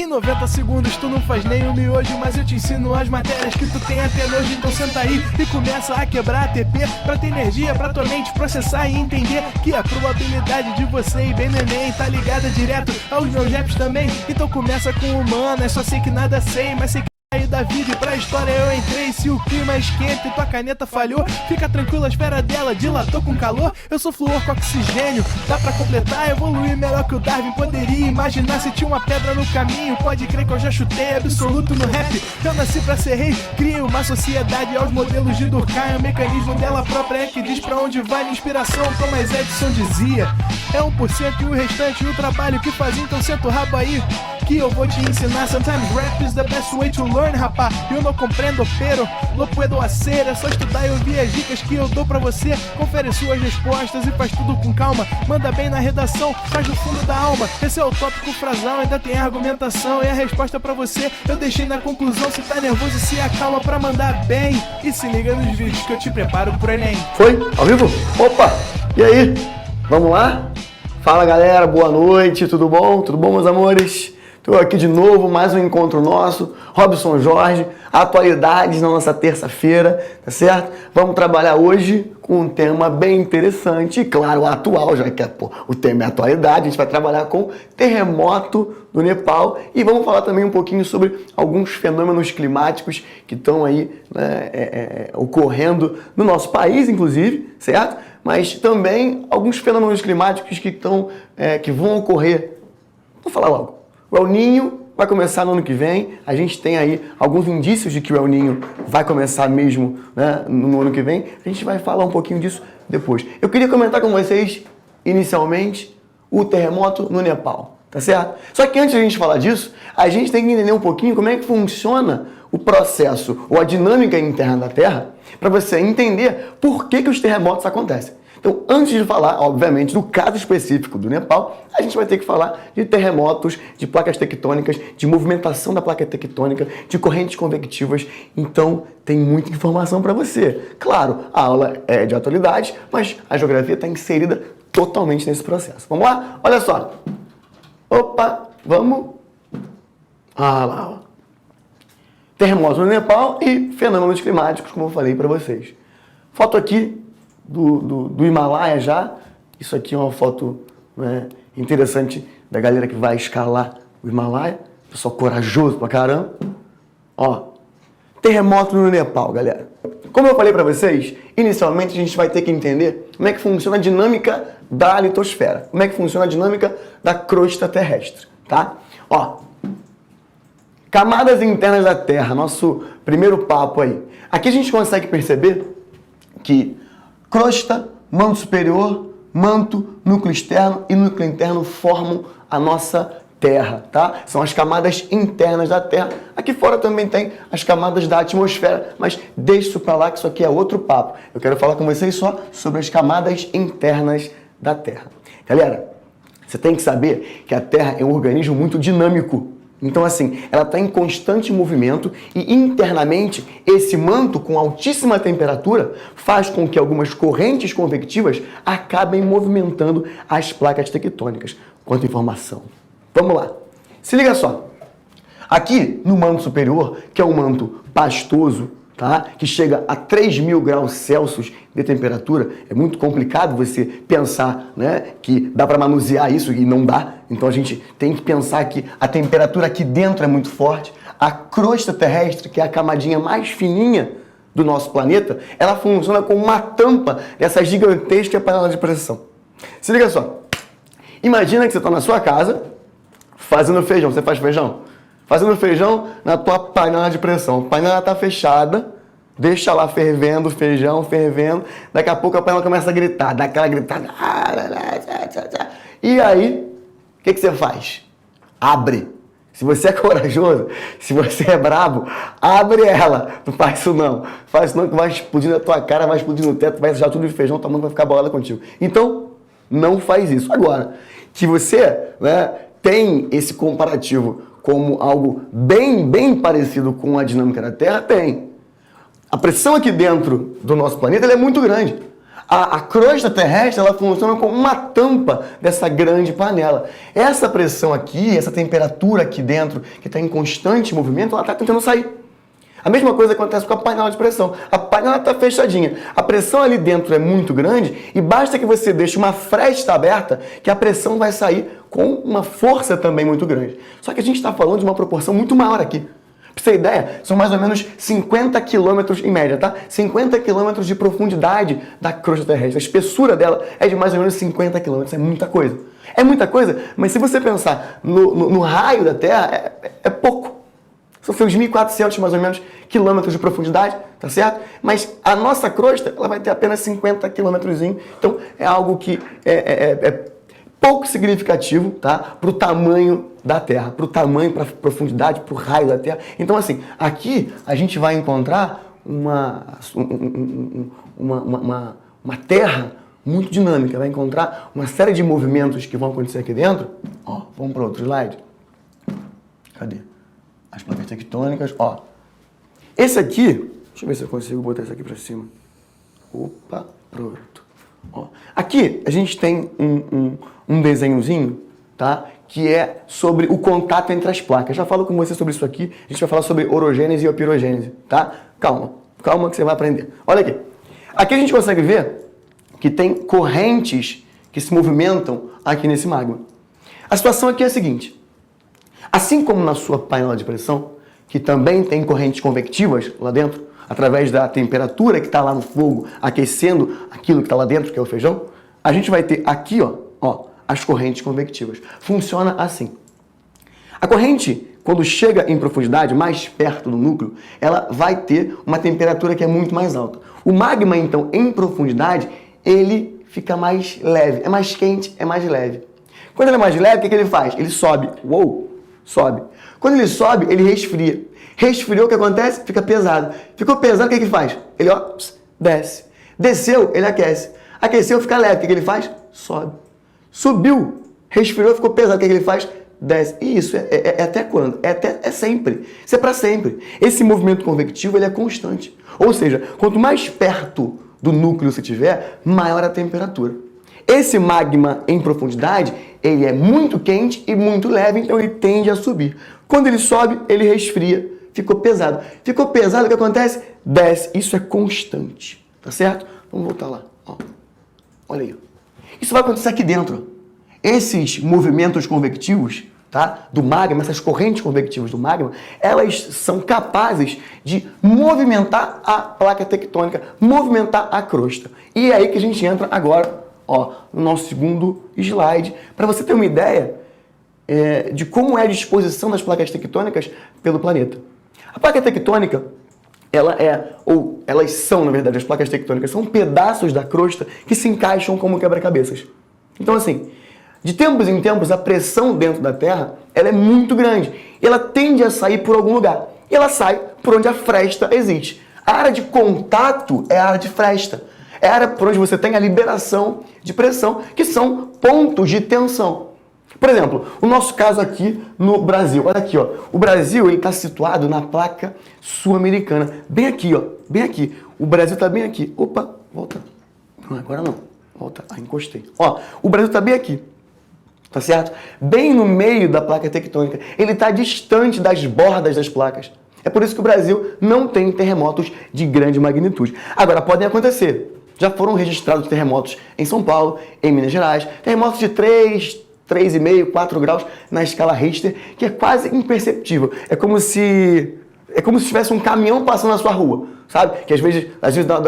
Em 90 segundos tu não faz nem um miojo, mas eu te ensino as matérias que tu tem até hoje. Então senta aí e começa a quebrar ATP pra ter energia, pra tua mente processar e entender que a probabilidade de você ir bem no Enem tá ligada direto aos meus raps também. Então começa com humana, só sei que nada sei, mas sei que aí da vida e pra história eu entrei. Se o clima esquenta e tua caneta falhou, fica tranquilo, a esfera dela dilatou com calor. Eu sou flúor com oxigênio, dá pra completar, evoluir melhor que o Darwin poderia imaginar. Se tinha uma pedra no caminho, pode crer que eu já chutei absoluto no rap. Eu nasci pra ser rei, crio uma sociedade aos modelos de Durkheim. O mecanismo dela própria é que diz pra onde vai minha inspiração. Thomas Edison dizia, é 1% e o restante o trabalho que fazia. Então senta o rabo aí que eu vou te ensinar. Sometimes rap is the best way to learn, rapá. Eu não compreendo, pero não puedo hacer. É só estudar e ouvir as dicas que eu dou pra você. Confere suas respostas e faz tudo com calma. Manda bem na redação, faz do fundo da alma. Esse é o tópico frasal, ainda tem argumentação. E a resposta pra você eu deixei na conclusão. Se tá nervoso, se acalma pra mandar bem. E se liga nos vídeos que eu te preparo pro Enem. Foi? Ao vivo? Opa! E aí? Vamos lá? Fala galera, boa noite, tudo bom? Tudo bom, meus amores? Estou aqui de novo, mais um encontro nosso, Robson Jorge, atualidades na nossa terça-feira, tá certo? Vamos trabalhar hoje com um tema bem interessante, claro, atual, já que o tema é atualidade, a gente vai trabalhar com terremoto do Nepal e vamos falar também um pouquinho sobre alguns fenômenos climáticos que estão aí, né, ocorrendo no nosso país, inclusive, certo? Mas também alguns fenômenos climáticos que vão ocorrer, vou falar logo. O El Niño vai começar no ano que vem, a gente tem aí alguns indícios de que o El Niño vai começar mesmo, né, no ano que vem, a gente vai falar um pouquinho disso depois. Eu queria comentar com vocês, inicialmente, o terremoto no Nepal, tá certo? Só que antes de a gente falar disso, a gente tem que entender um pouquinho como é que funciona o processo ou a dinâmica interna da Terra, para você entender por que os terremotos acontecem. Então, antes de falar, obviamente, do caso específico do Nepal, a gente vai ter que falar de terremotos, de placas tectônicas, de movimentação da placa tectônica, de correntes convectivas. Então, tem muita informação para você. Claro, a aula é de atualidade, mas a geografia está inserida totalmente nesse processo. Vamos lá? Olha só. Opa, vamos. Ah lá, ó. Terremotos no Nepal e fenômenos climáticos, como eu falei para vocês. Foto aqui do Himalaia já. Isso aqui é uma foto, né, interessante da galera que vai escalar o Himalaia. Pessoal corajoso pra caramba. Ó, terremoto no Nepal, galera. Como eu falei pra vocês, inicialmente a gente vai ter que entender como é que funciona a dinâmica da litosfera. Como é que funciona a dinâmica da crosta terrestre, tá? Ó, camadas internas da Terra, nosso primeiro papo aí. Aqui a gente consegue perceber que crosta, manto superior, manto, núcleo externo e núcleo interno formam a nossa Terra, tá? São as camadas internas da Terra. Aqui fora também tem as camadas da atmosfera, mas deixa isso pra lá que isso aqui é outro papo. Eu quero falar com vocês só sobre as camadas internas da Terra. Galera, você tem que saber que a Terra é um organismo muito dinâmico. Então, assim, ela está em constante movimento e internamente esse manto com altíssima temperatura faz com que algumas correntes convectivas acabem movimentando as placas tectônicas. Quanta informação! Vamos lá. Se liga só. Aqui no manto superior, que é um manto pastoso, tá? Que chega a 3.000 graus Celsius de temperatura, é muito complicado você pensar, né, que dá para manusear isso e não dá. Então a gente tem que pensar que a temperatura aqui dentro é muito forte. A crosta terrestre, que é a camadinha mais fininha do nosso planeta, ela funciona como uma tampa dessa gigantesca panela de pressão. Se liga só. Imagina que você está na sua casa fazendo feijão. Você faz feijão? Fazendo feijão na tua panela de pressão. A panela está fechada, deixa lá fervendo, o feijão fervendo. Daqui a pouco a panela começa a gritar, dá aquela gritada. E aí, o que você faz? Abre. Se você é corajoso, se você é brabo, abre ela. Não faz isso não. Faz isso não que vai explodir na tua cara, vai explodir no teto, vai sujar tudo de feijão, tua mão vai ficar bolada contigo. Então, não faz isso. Agora, que você, né, tem esse comparativo como algo bem parecido com a dinâmica da Terra, tem. A pressão aqui dentro do nosso planeta ela é muito grande. A crosta terrestre, ela funciona como uma tampa dessa grande panela. Essa pressão aqui, essa temperatura aqui dentro, que está em constante movimento, ela está tentando sair. A mesma coisa acontece com a panela de pressão. A panela está fechadinha. A pressão ali dentro é muito grande e basta que você deixe uma fresta aberta que a pressão vai sair com uma força também muito grande. Só que a gente está falando de uma proporção muito maior aqui. Pra você ter ideia, são mais ou menos 50 quilômetros em média, tá? 50 quilômetros de profundidade da crosta terrestre. A espessura dela é de mais ou menos 50 quilômetros. É muita coisa. É muita coisa, mas se você pensar no raio da Terra, é pouco. São uns 1.400 mais ou menos quilômetros de profundidade, tá certo? Mas a nossa crosta, ela vai ter apenas 50 quilômetros. Então é algo que é pouco significativo, tá? Para o tamanho da Terra, para o tamanho, para a profundidade, para o raio da Terra. Então assim, aqui a gente vai encontrar uma Terra muito dinâmica, vai encontrar uma série de movimentos que vão acontecer aqui dentro. Ó, vamos para outro slide. Cadê? As placas tectônicas, ó. Esse aqui, deixa eu ver se eu consigo botar isso aqui pra cima. Opa, pronto. Ó. Aqui a gente tem um desenhozinho, tá? Que é sobre o contato entre as placas. Já falo com você sobre isso aqui. A gente vai falar sobre orogênese e opirogênese, tá? Calma, calma que você vai aprender. Olha aqui. Aqui a gente consegue ver que tem correntes que se movimentam aqui nesse magma. A situação aqui é a seguinte. Assim como na sua panela de pressão, que também tem correntes convectivas lá dentro, através da temperatura que está lá no fogo, aquecendo aquilo que está lá dentro, que é o feijão, a gente vai ter aqui, ó, as correntes convectivas. Funciona assim. A corrente, quando chega em profundidade, mais perto do núcleo, ela vai ter uma temperatura que é muito mais alta. O magma, então, em profundidade, ele fica mais leve. É mais quente, é mais leve. Quando ele é mais leve, o que ele faz? Ele sobe. Uou! Sobe. Quando ele sobe, ele resfria. Resfriou, o que acontece? Fica pesado. Ficou pesado, o que ele faz? Ele, ó, desce. Desceu, ele aquece. Aqueceu, fica leve. O que ele faz? Sobe. Subiu, resfriou, ficou pesado. O que ele faz? Desce. E isso é até quando? É sempre. Isso é para sempre. Esse movimento convectivo, ele é constante. Ou seja, quanto mais perto do núcleo você tiver, maior a temperatura. Esse magma em profundidade, ele é muito quente e muito leve, então ele tende a subir. Quando ele sobe, ele resfria. Ficou pesado. Ficou pesado, o que acontece? Desce. Isso é constante. Tá certo? Vamos voltar lá. Ó. Olha aí. Isso vai acontecer aqui dentro. Esses movimentos convectivos, tá? Do magma, essas correntes convectivas do magma, elas são capazes de movimentar a placa tectônica, movimentar a crosta. E é aí que a gente entra agora, ó, no nosso segundo slide, para você ter uma ideia de como é a disposição das placas tectônicas pelo planeta. A placa tectônica, elas são, na verdade, as placas tectônicas são pedaços da crosta que se encaixam como quebra-cabeças. Então, assim, de tempos em tempos, a pressão dentro da Terra, ela é muito grande. E ela tende a sair por algum lugar. E ela sai por onde a fresta existe. A área de contato é a área de fresta. É a área por onde você tem a liberação de pressão, que são pontos de tensão. Por exemplo, o nosso caso aqui no Brasil. Olha aqui, ó. O Brasil está situado na placa sul-americana. Bem aqui, ó. Bem aqui. O Brasil está bem aqui. Opa, volta. Não, agora não. Volta. Ah, encostei. Ó, o Brasil está bem aqui. Tá certo? Bem no meio da placa tectônica. Ele está distante das bordas das placas. É por isso que o Brasil não tem terremotos de grande magnitude. Agora, podem acontecer. Já foram registrados terremotos em São Paulo, em Minas Gerais. Terremotos de 3,5, 4 graus na escala Richter, que é quase imperceptível. É como se tivesse um caminhão passando na sua rua, sabe? Que às vezes dá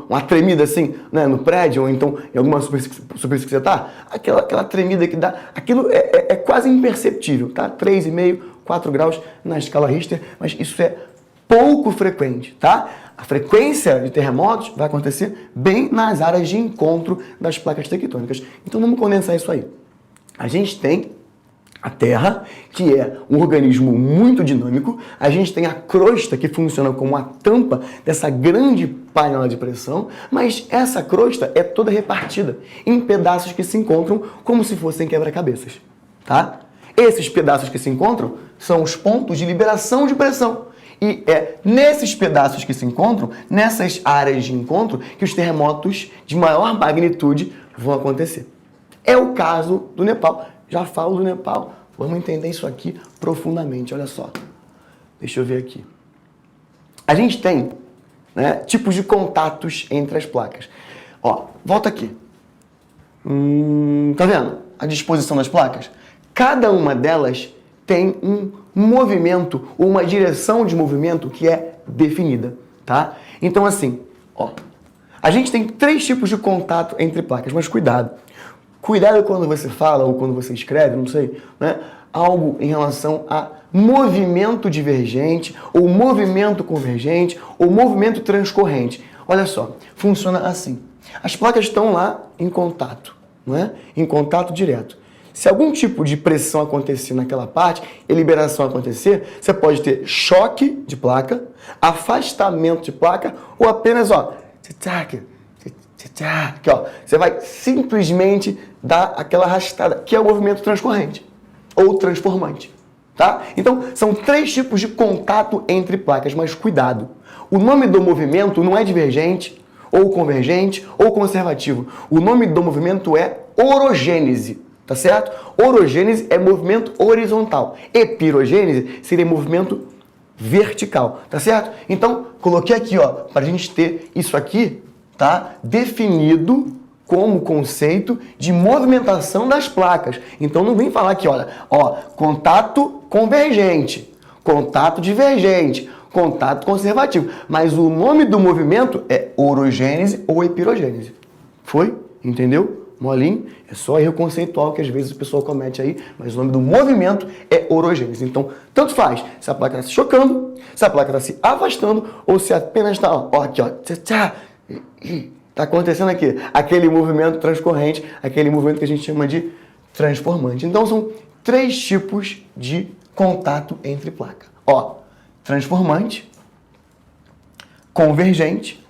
uma tremida assim, né, no prédio, ou então em alguma superfície que você está. Aquela tremida que dá, aquilo é quase imperceptível, tá? 3,5, 4 graus na escala Richter, mas isso é pouco frequente, tá? A frequência de terremotos vai acontecer bem nas áreas de encontro das placas tectônicas. Então vamos condensar isso aí. A gente tem a Terra, que é um organismo muito dinâmico. A gente tem a crosta, que funciona como a tampa dessa grande panela de pressão, mas essa crosta é toda repartida em pedaços que se encontram como se fossem quebra-cabeças, tá? Esses pedaços que se encontram são os pontos de liberação de pressão. E é nesses pedaços que se encontram, nessas áreas de encontro, que os terremotos de maior magnitude vão acontecer. É o caso do Nepal. Já falo do Nepal, vamos entender isso aqui profundamente, olha só. Deixa eu ver aqui. A gente tem, né, tipos de contatos entre as placas. Ó, volta aqui. Tá vendo a disposição das placas? Cada uma delas tem um movimento, ou uma direção de movimento que é definida, tá? Então assim, ó, a gente tem 3 tipos de contato entre placas, mas cuidado. Cuidado quando você fala ou quando você escreve, não sei, né? Algo em relação a movimento divergente, ou movimento convergente, ou movimento transcorrente. Olha só, funciona assim. As placas estão lá em contato, não é? Em contato direto. Se algum tipo de pressão acontecer naquela parte e liberação acontecer, você pode ter choque de placa, afastamento de placa ou apenas, ó, aqui, ó, você vai simplesmente dar aquela arrastada, que é o movimento transcorrente ou transformante, tá? Então, são 3 tipos de contato entre placas, mas cuidado. O nome do movimento não é divergente, ou convergente, ou conservativo. O nome do movimento é orogênese, tá certo? Orogênese é movimento horizontal. Epirogênese seria movimento vertical, tá certo? Então, coloquei aqui, ó, para a gente ter isso aqui, tá? Definido como conceito de movimentação das placas. Então, não vem falar aqui, olha, ó, contato convergente, contato divergente, contato conservativo. Mas o nome do movimento é orogênese ou epirogênese. Foi? Entendeu? Molinho? É só erro conceitual que às vezes o pessoal comete aí, mas o nome do movimento é orogênese. Então, tanto faz se a placa está se chocando, se a placa está se afastando, ou se apenas está, ó, aqui, ó, está acontecendo aqui, aquele movimento transcorrente, aquele movimento que a gente chama de transformante. Então, são 3 tipos de contato entre placa. Ó, transformante, convergente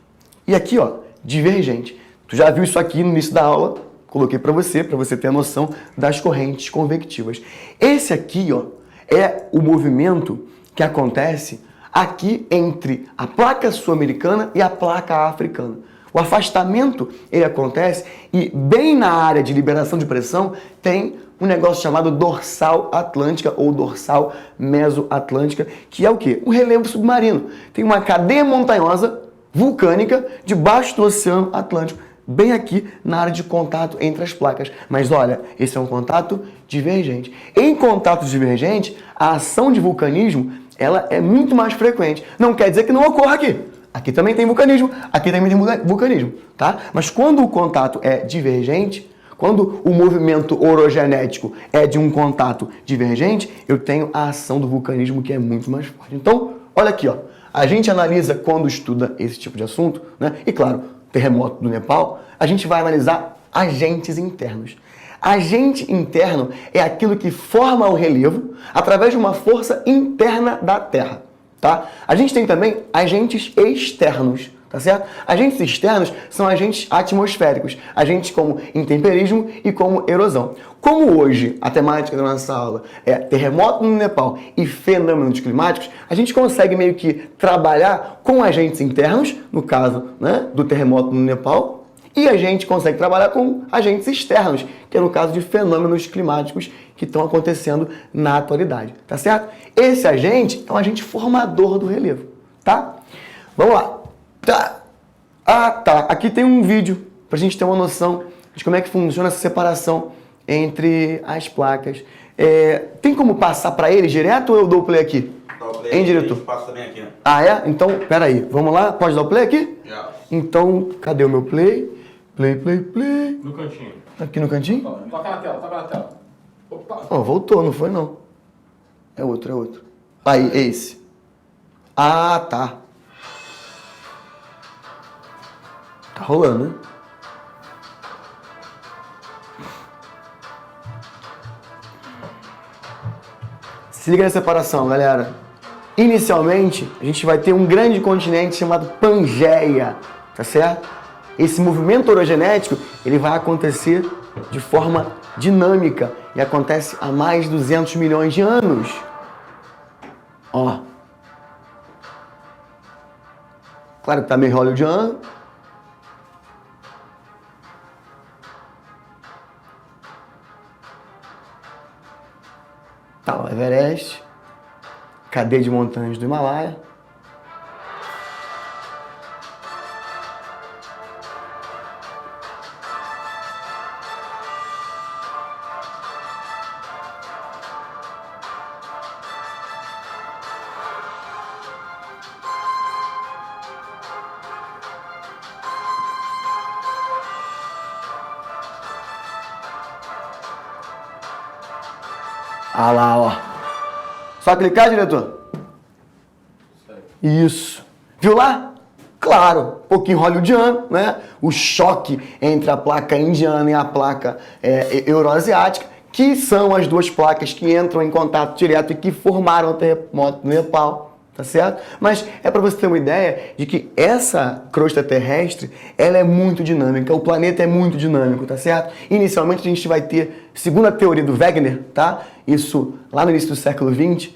e aqui, ó, divergente. Tu já viu isso aqui no início da aula? Coloquei para você ter a noção das correntes convectivas. Esse aqui, ó, é o movimento que acontece aqui entre a placa sul-americana e a placa africana. O afastamento, ele acontece e bem na área de liberação de pressão tem um negócio chamado dorsal atlântica ou dorsal mesoatlântica, que é o quê? Um relevo submarino. Tem uma cadeia montanhosa vulcânica debaixo do Oceano Atlântico, bem aqui na área de contato entre as placas. Mas olha, esse é um contato divergente. Em contato divergente, a ação de vulcanismo ela é muito mais frequente. Não quer dizer que não ocorra aqui. Aqui também tem vulcanismo, aqui também tem vulcanismo, tá? Mas quando o contato é divergente, quando o movimento orogenético é de um contato divergente, eu tenho a ação do vulcanismo que é muito mais forte. Então, olha aqui, ó. A gente analisa quando estuda esse tipo de assunto, né? E claro, terremoto do Nepal, a gente vai analisar agentes internos. Agente interno é aquilo que forma o relevo através de uma força interna da Terra, tá? A gente tem também agentes externos, tá certo? Agentes externos são agentes atmosféricos, agentes como intemperismo e como erosão. Como hoje a temática da nossa aula é terremoto no Nepal e fenômenos climáticos, a gente consegue meio que trabalhar com agentes internos, no caso, né, do terremoto no Nepal, e a gente consegue trabalhar com agentes externos, que é no caso de fenômenos climáticos que estão acontecendo na atualidade, tá certo? Esse agente é um agente formador do relevo, tá? Vamos lá. Tá. Ah, tá. Aqui tem um vídeo pra gente ter uma noção de como é que funciona essa separação entre as placas. Tem como passar para ele direto ou eu dou o play aqui? Dá o play hein, aqui, diretor? a gente passa também aqui, né? Ah, é? Então, peraí. Vamos lá? Pode dar o play aqui? Já. Então, cadê o meu play? Play. No cantinho. Aqui no cantinho? Toca na tela, Opa! Oh, voltou, não foi não. É outro. Aí, esse. Ah, tá. Tá rolando, né? Se liga na separação, galera. Inicialmente, a gente vai ter um grande continente chamado Pangeia, tá certo? Esse movimento orogenético, ele vai acontecer de forma dinâmica e acontece há mais de 200 milhões de anos. Ó. Claro que tá meio hollywoodiano. Tá, o Everest, cadeia de montanhas do Himalaia. Ah lá, ó. Só clicar, diretor? Isso. Viu lá? Claro, um pouquinho hollywoodiano, né? O choque entre a placa indiana e a placa euroasiática, que são as duas placas que entram em contato direto e que formaram o terremoto no Nepal. Tá certo? Mas é para você ter uma ideia de que essa crosta terrestre, ela é muito dinâmica, o planeta é muito dinâmico, tá certo? Inicialmente a gente vai ter, segundo a teoria do Wegener, tá? Isso lá no início do século XX,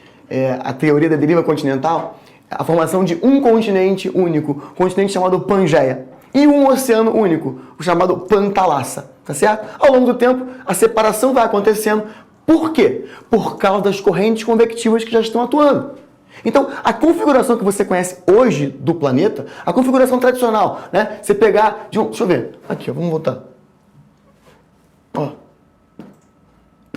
a teoria da deriva continental, a formação de um continente único, continente chamado Pangeia, e um oceano único, o chamado Pantalassa, tá certo? Ao longo do tempo, a separação vai acontecendo. Por quê? Por causa das correntes convectivas que já estão atuando. Então, a configuração que você conhece hoje do planeta, a configuração tradicional, né? Você pegar... Deixa eu ver. Aqui, ó, vamos voltar. Ó.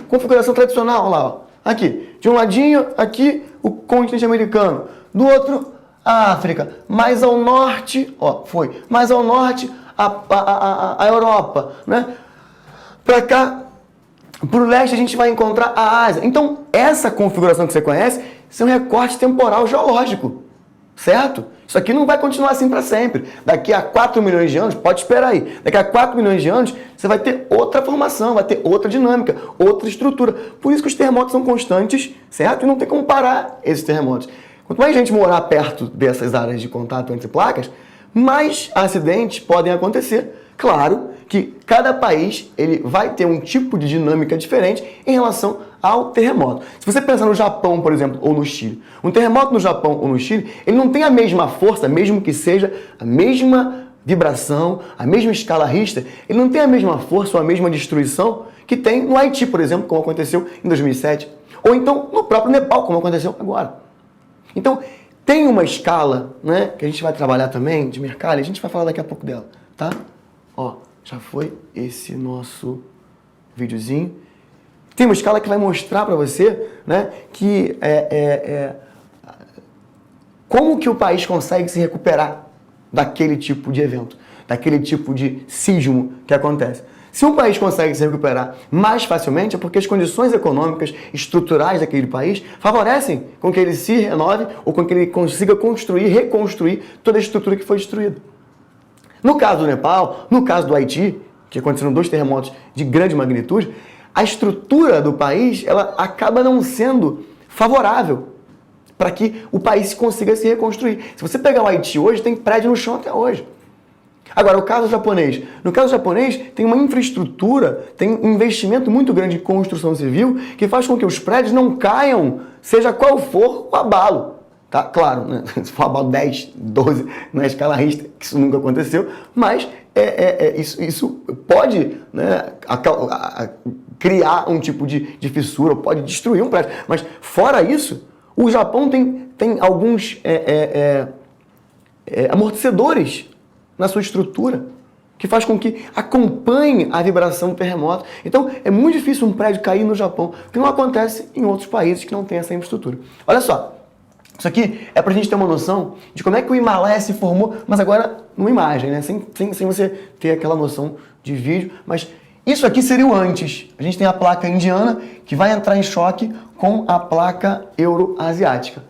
Configuração tradicional, olha lá, ó. Aqui. De um ladinho, aqui, o continente americano. Do outro, a África. Mais ao norte, ó, foi. Mais ao norte, a Europa, né? Pra cá, pro leste, a gente vai encontrar a Ásia. Então, essa configuração que você conhece... Isso é um recorte temporal geológico, certo? Isso aqui não vai continuar assim para sempre. Daqui a 4 milhões de anos, pode esperar aí, daqui a 4 milhões de anos, você vai ter outra formação, vai ter outra dinâmica, outra estrutura. Por isso que os terremotos são constantes, certo? E não tem como parar esses terremotos. Quanto mais gente morar perto dessas áreas de contato entre placas, mais acidentes podem acontecer. Claro que cada país ele vai ter um tipo de dinâmica diferente em relação ao terremoto. Se você pensar no Japão, por exemplo, ou no Chile, um terremoto no Japão ou no Chile, ele não tem a mesma força, mesmo que seja a mesma vibração, a mesma escala Richter, ele não tem a mesma força ou a mesma destruição que tem no Haiti, por exemplo, como aconteceu em 2007, ou então no próprio Nepal, como aconteceu agora. Então, tem uma escala, né, que a gente vai trabalhar também, de Mercalli, a gente vai falar daqui a pouco dela, tá? Ó, já foi esse nosso videozinho. Tem uma escala que vai mostrar para você, né, que como que o país consegue se recuperar daquele tipo de evento, daquele tipo de sismo que acontece. Se um país consegue se recuperar mais facilmente é porque as condições econômicas, estruturais daquele país favorecem com que ele se renove ou com que ele consiga construir, reconstruir toda a estrutura que foi destruída. No caso do Nepal, no caso do Haiti, que aconteceram 2 terremotos de grande magnitude, a estrutura do país ela acaba não sendo favorável para que o país consiga se reconstruir. Se você pegar o Haiti hoje, tem prédio no chão até hoje. Agora, o caso japonês. No caso japonês, tem uma infraestrutura, tem um investimento muito grande em construção civil que faz com que os prédios não caiam, seja qual for o abalo. Tá? Claro, né? Se for abalo 10, 12 na escala Richter, que isso nunca aconteceu, mas isso pode, né, criar um tipo de fissura, pode destruir um prédio. Mas, fora isso, o Japão tem alguns amortecedores na sua estrutura, que faz com que acompanhe a vibração do terremoto. Então, é muito difícil um prédio cair no Japão, que não acontece em outros países que não têm essa infraestrutura. Olha só, isso aqui é para a gente ter uma noção de como é que o Himalaia se formou, mas agora numa imagem, né? Sem você ter aquela noção de vídeo, mas isso aqui seria o antes. A gente tem a placa indiana que vai entrar em choque com a placa euroasiática.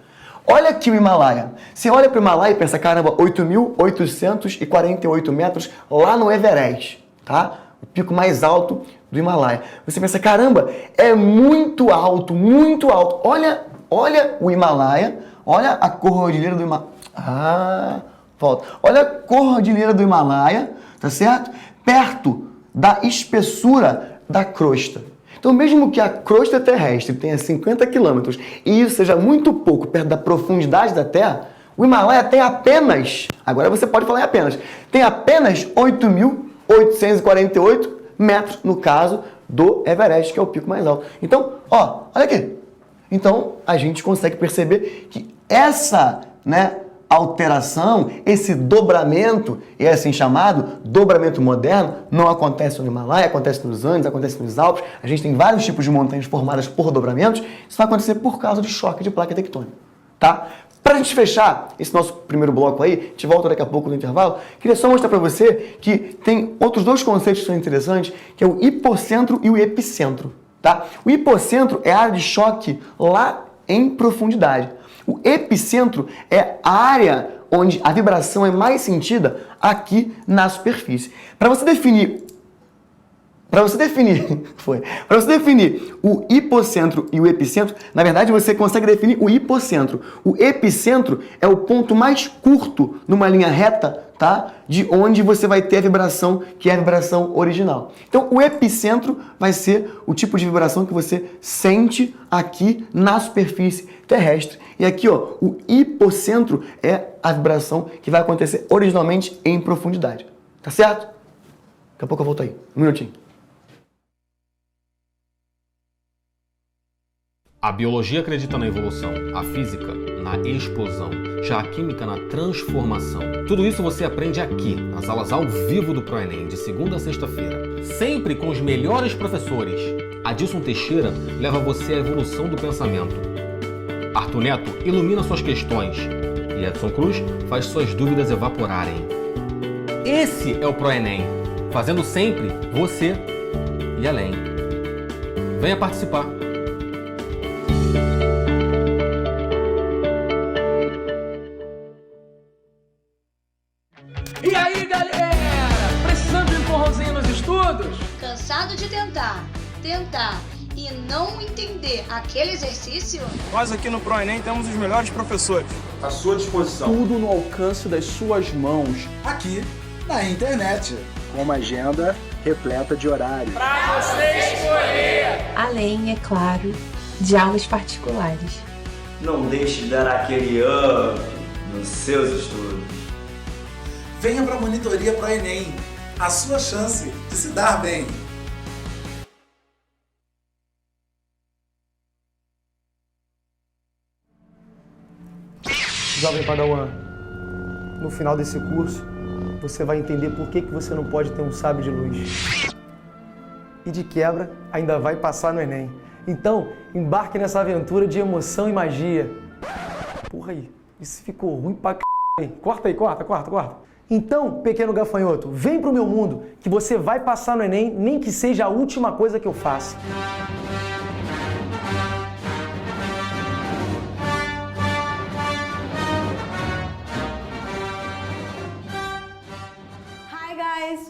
Olha aqui o Himalaia. Você olha para o Himalaia e pensa, caramba, 8.848 metros lá no Everest, tá? O pico mais alto do Himalaia. Você pensa, caramba, é muito alto, muito alto. Olha o Himalaia, olha a cordilheira do Himalaia. Ah, volta. Olha a cordilheira do Himalaia, tá certo? Perto da espessura da crosta. Então, mesmo que a crosta terrestre tenha 50 quilômetros e isso seja muito pouco perto da profundidade da Terra, O Himalaia tem apenas, agora você pode falar em apenas, tem apenas 8.848 metros, no caso do Everest, que é o pico mais alto. Então, ó, olha aqui. Então, a gente consegue perceber que essa, alteração, esse dobramento, é assim chamado dobramento moderno, não acontece no Himalaia, acontece nos Andes, acontece nos Alpes. A gente tem vários tipos de montanhas formadas por dobramentos. Isso vai acontecer por causa de choque de placa tectônica, tá? Para a gente fechar esse nosso primeiro bloco aí, a gente volta daqui a pouco no intervalo, queria só mostrar para você que tem outros dois conceitos que são interessantes, que é o hipocentro e o epicentro, tá? O hipocentro é a área de choque lá em profundidade. O epicentro é a área onde a vibração é mais sentida aqui na superfície. Para você definir o hipocentro e o epicentro, na verdade você consegue definir o hipocentro. O epicentro é o ponto mais curto numa linha reta, tá? De onde você vai ter a vibração, que é a vibração original. Então, o epicentro vai ser o tipo de vibração que você sente aqui na superfície terrestre. E aqui, ó, o hipocentro é a vibração que vai acontecer originalmente em profundidade. Tá certo? Daqui a pouco eu volto aí. Um minutinho. A biologia acredita na evolução, a física na explosão, já a química na transformação. Tudo isso você aprende aqui, nas aulas ao vivo do ProEnem, de segunda a sexta-feira. Sempre com os melhores professores. Adilson Teixeira leva você à evolução do pensamento. Arthur Neto ilumina suas questões. E Edson Cruz faz suas dúvidas evaporarem. Esse é o ProEnem, fazendo sempre você e além. Venha participar. E aí, galera? Precisando de um empurrãozinho nos estudos? Cansado de tentar e não entender aquele exercício? Nós aqui no ProEnem temos os melhores professores à sua disposição. Tudo no alcance das suas mãos. Aqui na internet. Com uma agenda repleta de horários. Pra você escolher! Além, é claro, de aulas particulares. Não deixe de dar aquele up nos seus estudos. Venha para a monitoria ProEnem, a sua chance de se dar bem. Jovem Padawan, no final desse curso, você vai entender por que você não pode ter um sábio de luz. E de quebra, ainda vai passar no Enem. Então, embarque nessa aventura de emoção e magia. Porra aí, isso ficou ruim pra c... Corta aí, corta. Então, pequeno gafanhoto, vem pro meu mundo, que você vai passar no Enem, nem que seja a última coisa que eu faça.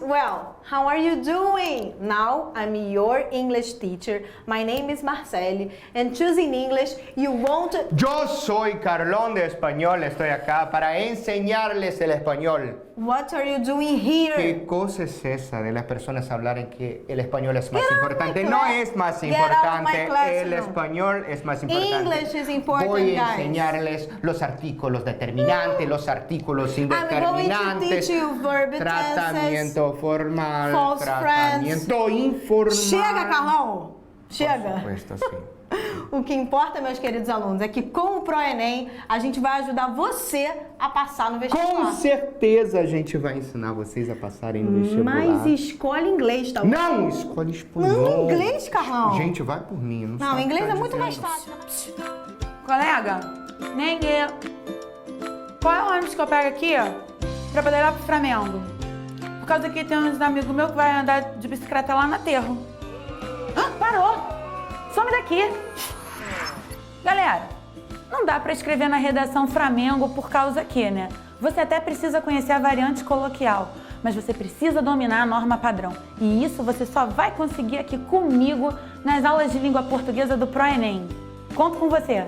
Well, how are you doing? Now I'm your English teacher. My name is Marceli, and choosing English, you won't... Yo soy Carlón de Español, estoy acá para enseñarles el español. What are you doing here? ¿Qué cosa es esa de las personas hablar en que el español es más importante? No es más importante, el español es más importante. English is important, Voy a enseñarles los artículos determinantes, los artículos indeterminantes, I'm going to teach you verb tratamiento formal, false tratamiento friends. informal. Chega, Carlão! Chega! Por supuesto, sim. O que importa, meus queridos alunos, é que com o ProEnem a gente vai ajudar você a passar no vestibular. Com certeza a gente vai ensinar vocês a passarem no vestibular. Mas escolhe inglês, tá bom? Não, escolhe espanhol. Não, inglês, Carlão. Gente, vai por mim. Não, inglês é muito mais fácil. Colega, nem eu. Qual é o ônibus que eu pego aqui, ó, pra poder ir lá pro Flamengo? Por causa que tem uns amigos meus que vai andar de bicicleta lá no aterro. Ah, parou! Some daqui! Galera, não dá pra escrever na redação Flamengo por causa que, né? Você até precisa conhecer a variante coloquial, mas você precisa dominar a norma padrão. E isso você só vai conseguir aqui comigo nas aulas de língua portuguesa do ProEnem. Conto com você!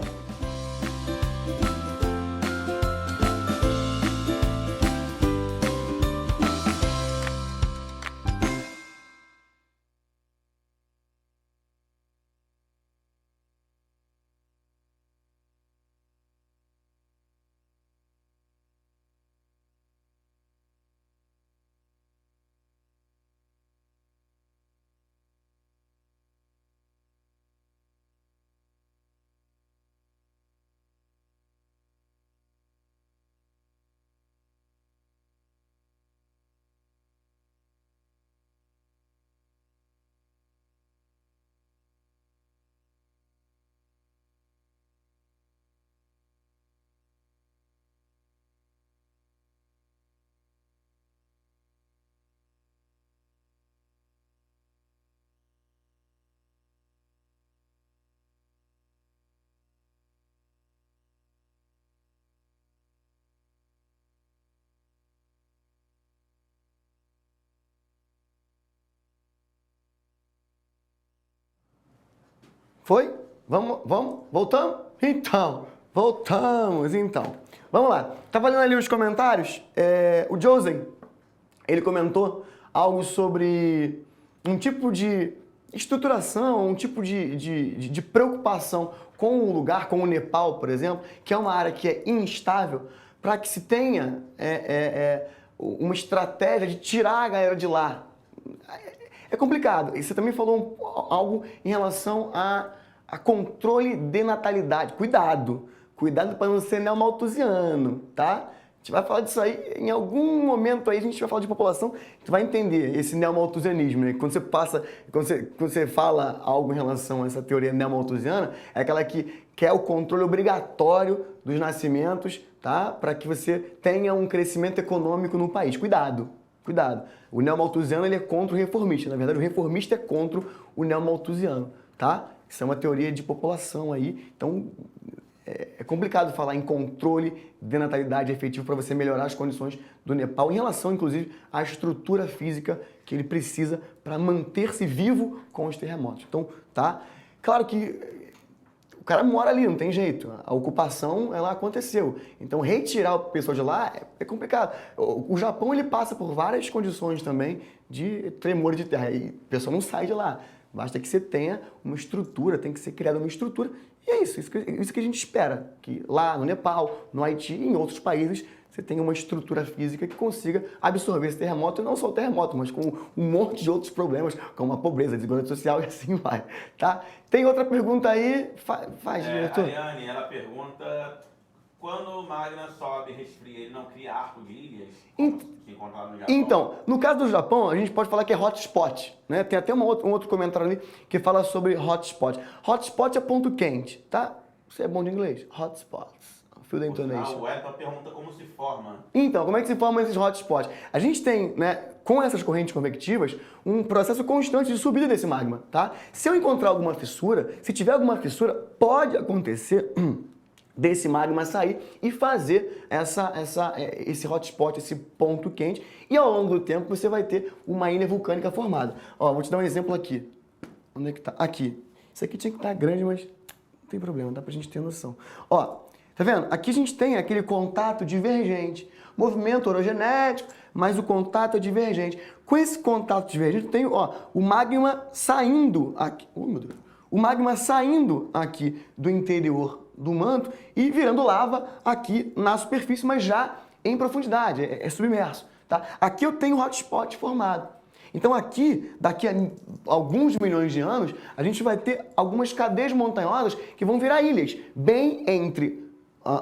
Foi? Vamos? Voltamos? Então, voltamos então. Vamos lá. Tava lendo ali os comentários. O Josen, ele comentou algo sobre um tipo de estruturação, um tipo de preocupação com o lugar, com o Nepal, por exemplo, que é uma área que é instável, para que se tenha uma estratégia de tirar a galera de lá. É complicado. E você também falou algo em relação a controle de natalidade. Cuidado para não ser neomalthusiano, tá? A gente vai falar disso aí, em algum momento aí a gente vai falar de população, a gente vai entender esse neomalthusianismo, né? Quando você fala algo em relação a essa teoria neomalthusiana, é aquela que quer o controle obrigatório dos nascimentos, tá? Para que você tenha um crescimento econômico no país. Cuidado. O neomalthusiano, ele é contra o reformista. Na verdade, o reformista é contra o neomalthusiano, tá? Isso é uma teoria de população aí, então é complicado falar em controle de natalidade efetivo para você melhorar as condições do Nepal, em relação, inclusive, à estrutura física que ele precisa para manter-se vivo com os terremotos. Então, tá? Claro que o cara mora ali, não tem jeito. A ocupação, ela aconteceu. Então, retirar a pessoa de lá é complicado. O Japão, ele passa por várias condições também de tremor de terra. E a pessoa não sai de lá. Basta que você tenha uma estrutura, tem que ser criada uma estrutura. E é isso que a gente espera. Que lá no Nepal, no Haiti e em outros países, você tenha uma estrutura física que consiga absorver esse terremoto. E não só o terremoto, mas com um monte de outros problemas, como a pobreza, a desigualdade social e assim vai. Tá? Tem outra pergunta aí? Faz, diretor. A Yane, ela pergunta... Quando o magma sobe e resfria, ele não cria arco de ilhas? Que encontraram no Japão? Então, no caso do Japão, a gente pode falar que é hotspot, né? Tem até um outro comentário ali que fala sobre hotspot. Hotspot é ponto quente, tá? Você é bom de inglês? Hotspots. Feel the intonation. O Wellington pergunta como se forma. Então, como é que se formam esses hotspots? A gente tem, né, com essas correntes convectivas, um processo constante de subida desse magma, tá? Se eu encontrar alguma fissura, se tiver alguma fissura, pode acontecer... desse magma sair e fazer esse hotspot, esse ponto quente, e ao longo do tempo você vai ter uma ilha vulcânica formada. Ó, vou te dar um exemplo aqui. Onde é que tá? Aqui. Isso aqui tinha que estar grande, mas não tem problema, dá pra gente ter noção. Ó, tá vendo? Aqui a gente tem aquele contato divergente, movimento orogenético, mas o contato é divergente. Com esse contato divergente, tem, ó, o magma saindo aqui. Meu Deus. O magma saindo aqui do interior do manto e virando lava aqui na superfície, mas já em profundidade, é submerso. Tá? Aqui eu tenho um hotspot formado. Então aqui, daqui a alguns milhões de anos, a gente vai ter algumas cadeias montanhosas que vão virar ilhas, bem entre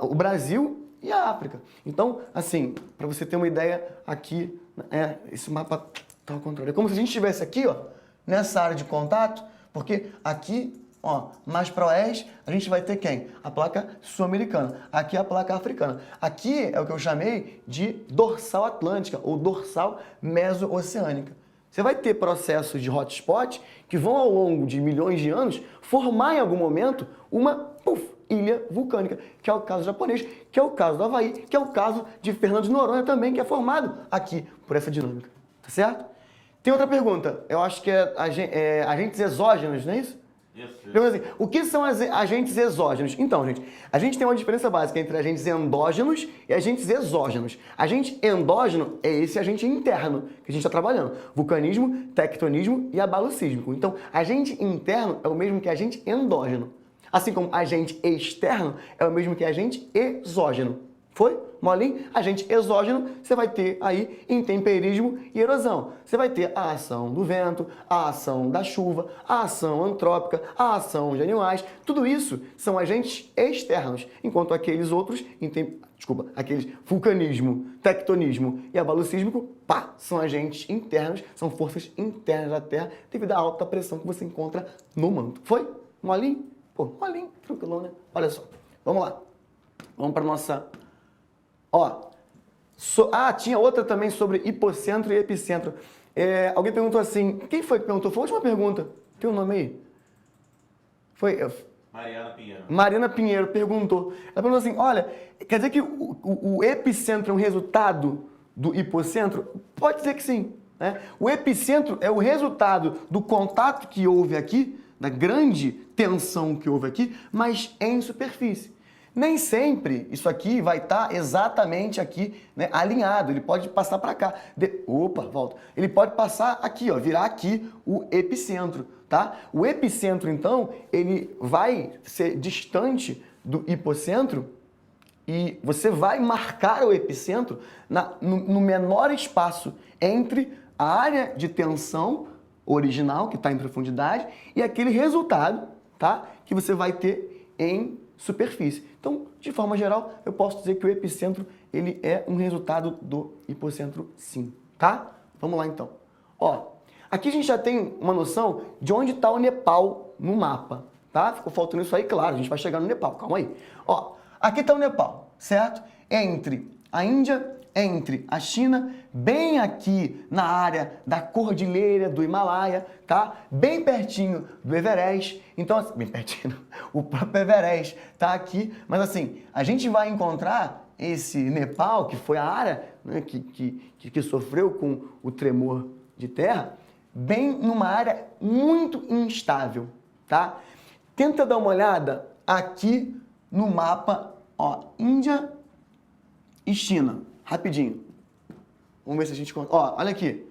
o Brasil e a África. Então, assim, para você ter uma ideia, aqui, esse mapa está ao contrário. É como se a gente estivesse aqui, ó, nessa área de contato, porque aqui, ó, mais para oeste, a gente vai ter quem? A placa sul-americana. Aqui é a placa africana. Aqui é o que eu chamei de dorsal atlântica ou dorsal meso-oceânica. Você vai ter processos de hotspot que vão, ao longo de milhões de anos, formar em algum momento uma ilha vulcânica, que é o caso japonês, que é o caso do Havaí, que é o caso de Fernando de Noronha também, que é formado aqui por essa dinâmica. Tá certo? Tem outra pergunta. Eu acho que é agentes exógenos, não é isso? Então, assim, o que são agentes exógenos? Então, gente, a gente tem uma diferença básica entre agentes endógenos e agentes exógenos. Agente endógeno é esse agente interno que a gente está trabalhando. Vulcanismo, tectonismo e abalo sísmico. Então, agente interno é o mesmo que agente endógeno. Assim como agente externo é o mesmo que agente exógeno. Foi? Molinho? Agente exógeno, você vai ter aí intemperismo e erosão. Você vai ter a ação do vento, a ação da chuva, a ação antrópica, a ação de animais. Tudo isso são agentes externos, enquanto aqueles outros, aqueles vulcanismo, tectonismo e abalo sísmico, são agentes internos, são forças internas da Terra devido à alta pressão que você encontra no manto. Foi? Molinho? Pô, molinho, tranquilão, né? Olha só, vamos lá. Vamos para nossa... Ó, tinha outra também sobre hipocentro e epicentro. Alguém perguntou assim, quem foi que perguntou? Foi a última pergunta. Tem um nome aí? Foi... Mariana Pinheiro. Mariana Pinheiro perguntou. Ela perguntou assim, olha, quer dizer que o epicentro é um resultado do hipocentro? Pode dizer que sim. Né? O epicentro é o resultado do contato que houve aqui, da grande tensão que houve aqui, mas em superfície. Nem sempre isso aqui vai estar exatamente aqui, né, alinhado. Ele pode passar para cá. Volta. Ele pode passar aqui, ó, virar aqui o epicentro, tá? O epicentro, então, ele vai ser distante do hipocentro e você vai marcar o epicentro no menor espaço entre a área de tensão original, que está em profundidade, e aquele resultado, tá, que você vai ter em superfície. Então, de forma geral, eu posso dizer que o epicentro ele é um resultado do hipocentro, sim, tá? Vamos lá, então. Ó, aqui a gente já tem uma noção de onde está o Nepal no mapa, tá? Ficou faltando isso aí, claro, a gente vai chegar no Nepal, calma aí. Ó, aqui está o Nepal, certo? Entre a Índia, entre a China, bem aqui na área da Cordilheira do Himalaia, tá? Bem pertinho do Everest. Então, assim, bem pertinho, o próprio Everest tá aqui. Mas assim, a gente vai encontrar esse Nepal, que foi a área, né, que sofreu com o tremor de terra, bem numa área muito instável, tá? Tenta dar uma olhada aqui no mapa, ó, Índia e China. Rapidinho. Vamos ver se a gente... Ó, olha aqui.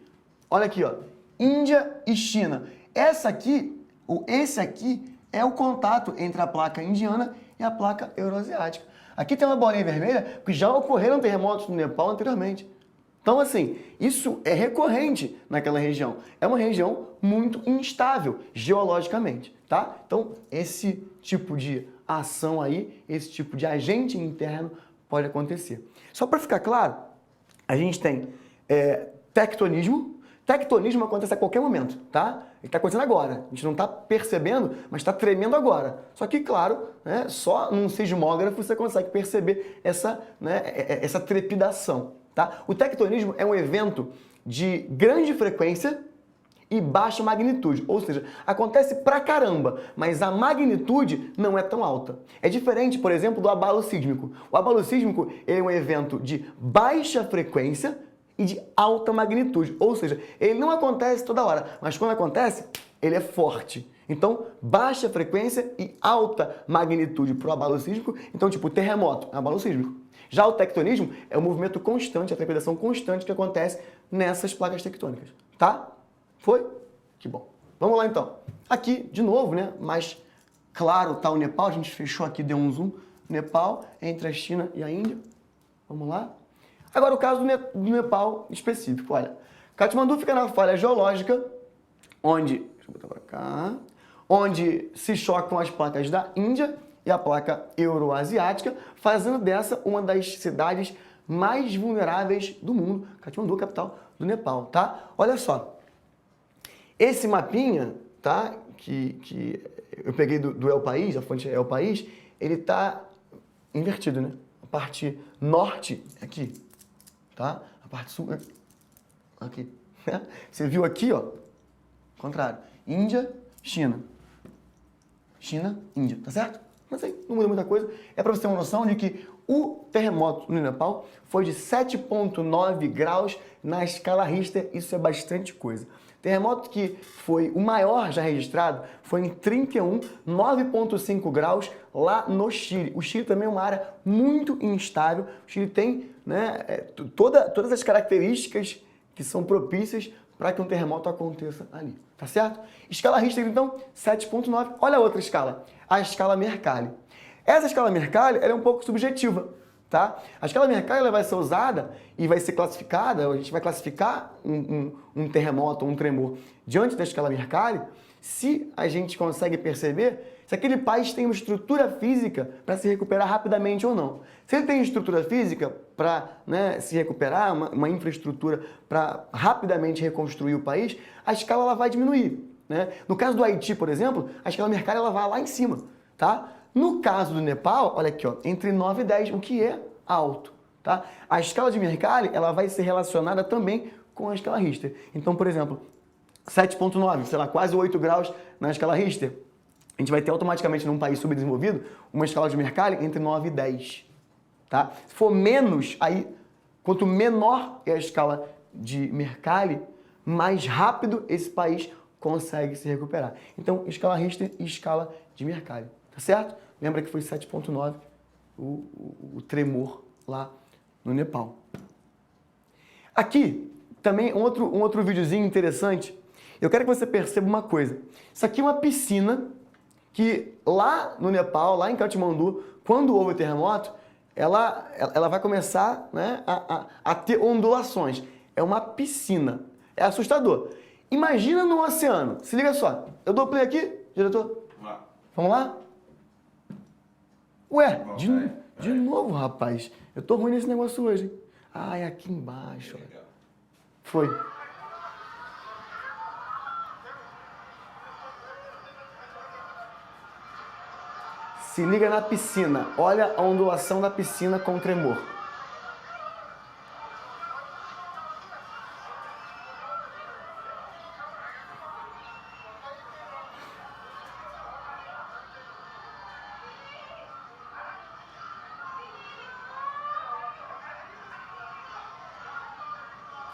Olha aqui, ó. Índia e China. Esse aqui é o contato entre a placa indiana e a placa euroasiática. Aqui tem uma bolinha vermelha, porque já ocorreram terremotos no Nepal anteriormente. Então, assim, isso é recorrente naquela região. É uma região muito instável geologicamente, tá? Então, esse tipo de ação aí, esse tipo de agente interno pode acontecer. Só para ficar claro, a gente tem tectonismo. Tectonismo acontece a qualquer momento, tá? Ele está acontecendo agora. A gente não está percebendo, mas está tremendo agora. Só que, claro, né, só num seismógrafo você consegue perceber essa trepidação, tá? O tectonismo é um evento de grande frequência e baixa magnitude, ou seja, acontece pra caramba, mas a magnitude não é tão alta. É diferente, por exemplo, do abalo sísmico. O abalo sísmico é um evento de baixa frequência e de alta magnitude, ou seja, ele não acontece toda hora, mas quando acontece, ele é forte. Então, baixa frequência e alta magnitude para o abalo sísmico, então tipo, terremoto é um abalo sísmico. Já o tectonismo é o movimento constante, a trepidação constante que acontece nessas placas tectônicas, tá? Foi? Que bom. Vamos lá, então. Aqui, de novo, né? Mas, claro, tá o Nepal. A gente fechou aqui, deu um zoom. Nepal, entre a China e a Índia. Vamos lá. Agora, o caso do Nepal específico. Olha, Katmandu fica na falha geológica, onde... Deixa eu botar pra cá. Onde se chocam as placas da Índia e a placa euroasiática, fazendo dessa uma das cidades mais vulneráveis do mundo. Katmandu, capital do Nepal, tá? Olha só. Esse mapinha, tá, que eu peguei do El País, a fonte é El País, ele tá invertido, né? A parte norte é aqui, tá? A parte sul é aqui. Você viu aqui, ó, contrário. Índia, China. China, Índia, tá certo? Não sei, não muda muita coisa. É para você ter uma noção de que o terremoto no Nepal foi de 7,9 graus na escala Richter. Isso é bastante coisa. Terremoto que foi o maior já registrado foi em 31, 9,5 graus lá no Chile. O Chile também é uma área muito instável. O Chile tem, né, todas as características que são propícias para que um terremoto aconteça ali, tá certo? Escala Richter, então, 7,9. Olha a outra escala, a escala Mercalli. Essa escala Mercalli ela é um pouco subjetiva, tá? A escala Mercalli ela vai ser usada e vai ser classificada, a gente vai classificar um terremoto ou um tremor diante da escala Mercalli se a gente consegue perceber se aquele país tem uma estrutura física para se recuperar rapidamente ou não. Se ele tem estrutura física para, né, se recuperar, uma infraestrutura para rapidamente reconstruir o país, a escala ela vai diminuir, né? No caso do Haiti, por exemplo, a escala Mercalli ela vai lá em cima, tá? No caso do Nepal, olha aqui, ó, entre 9 e 10, o que é alto, tá? A escala de Mercalli ela vai ser relacionada também com a escala Richter. Então, por exemplo, 7,9, sei lá, quase 8 graus na escala Richter, a gente vai ter automaticamente num país subdesenvolvido uma escala de Mercalli entre 9 e 10, tá? Se for menos, aí, quanto menor é a escala de Mercalli, mais rápido esse país consegue se recuperar. Então, escala Richter e escala de Mercalli, tá certo? Lembra que foi 7.9 o tremor lá no Nepal. Aqui, também um outro videozinho interessante. Eu quero que você perceba uma coisa. Isso aqui é uma piscina que lá no Nepal, lá em Katmandu, quando houve o terremoto, ela vai começar, né, a ter ondulações. É uma piscina. É assustador. Imagina no oceano. Se liga só. Eu dou play aqui, diretor? Vamos lá? Ué, de novo, rapaz. Eu tô ruim nesse negócio hoje, hein? Ah, é aqui embaixo. Ó. Foi. Se liga na piscina. Olha a ondulação da piscina com tremor.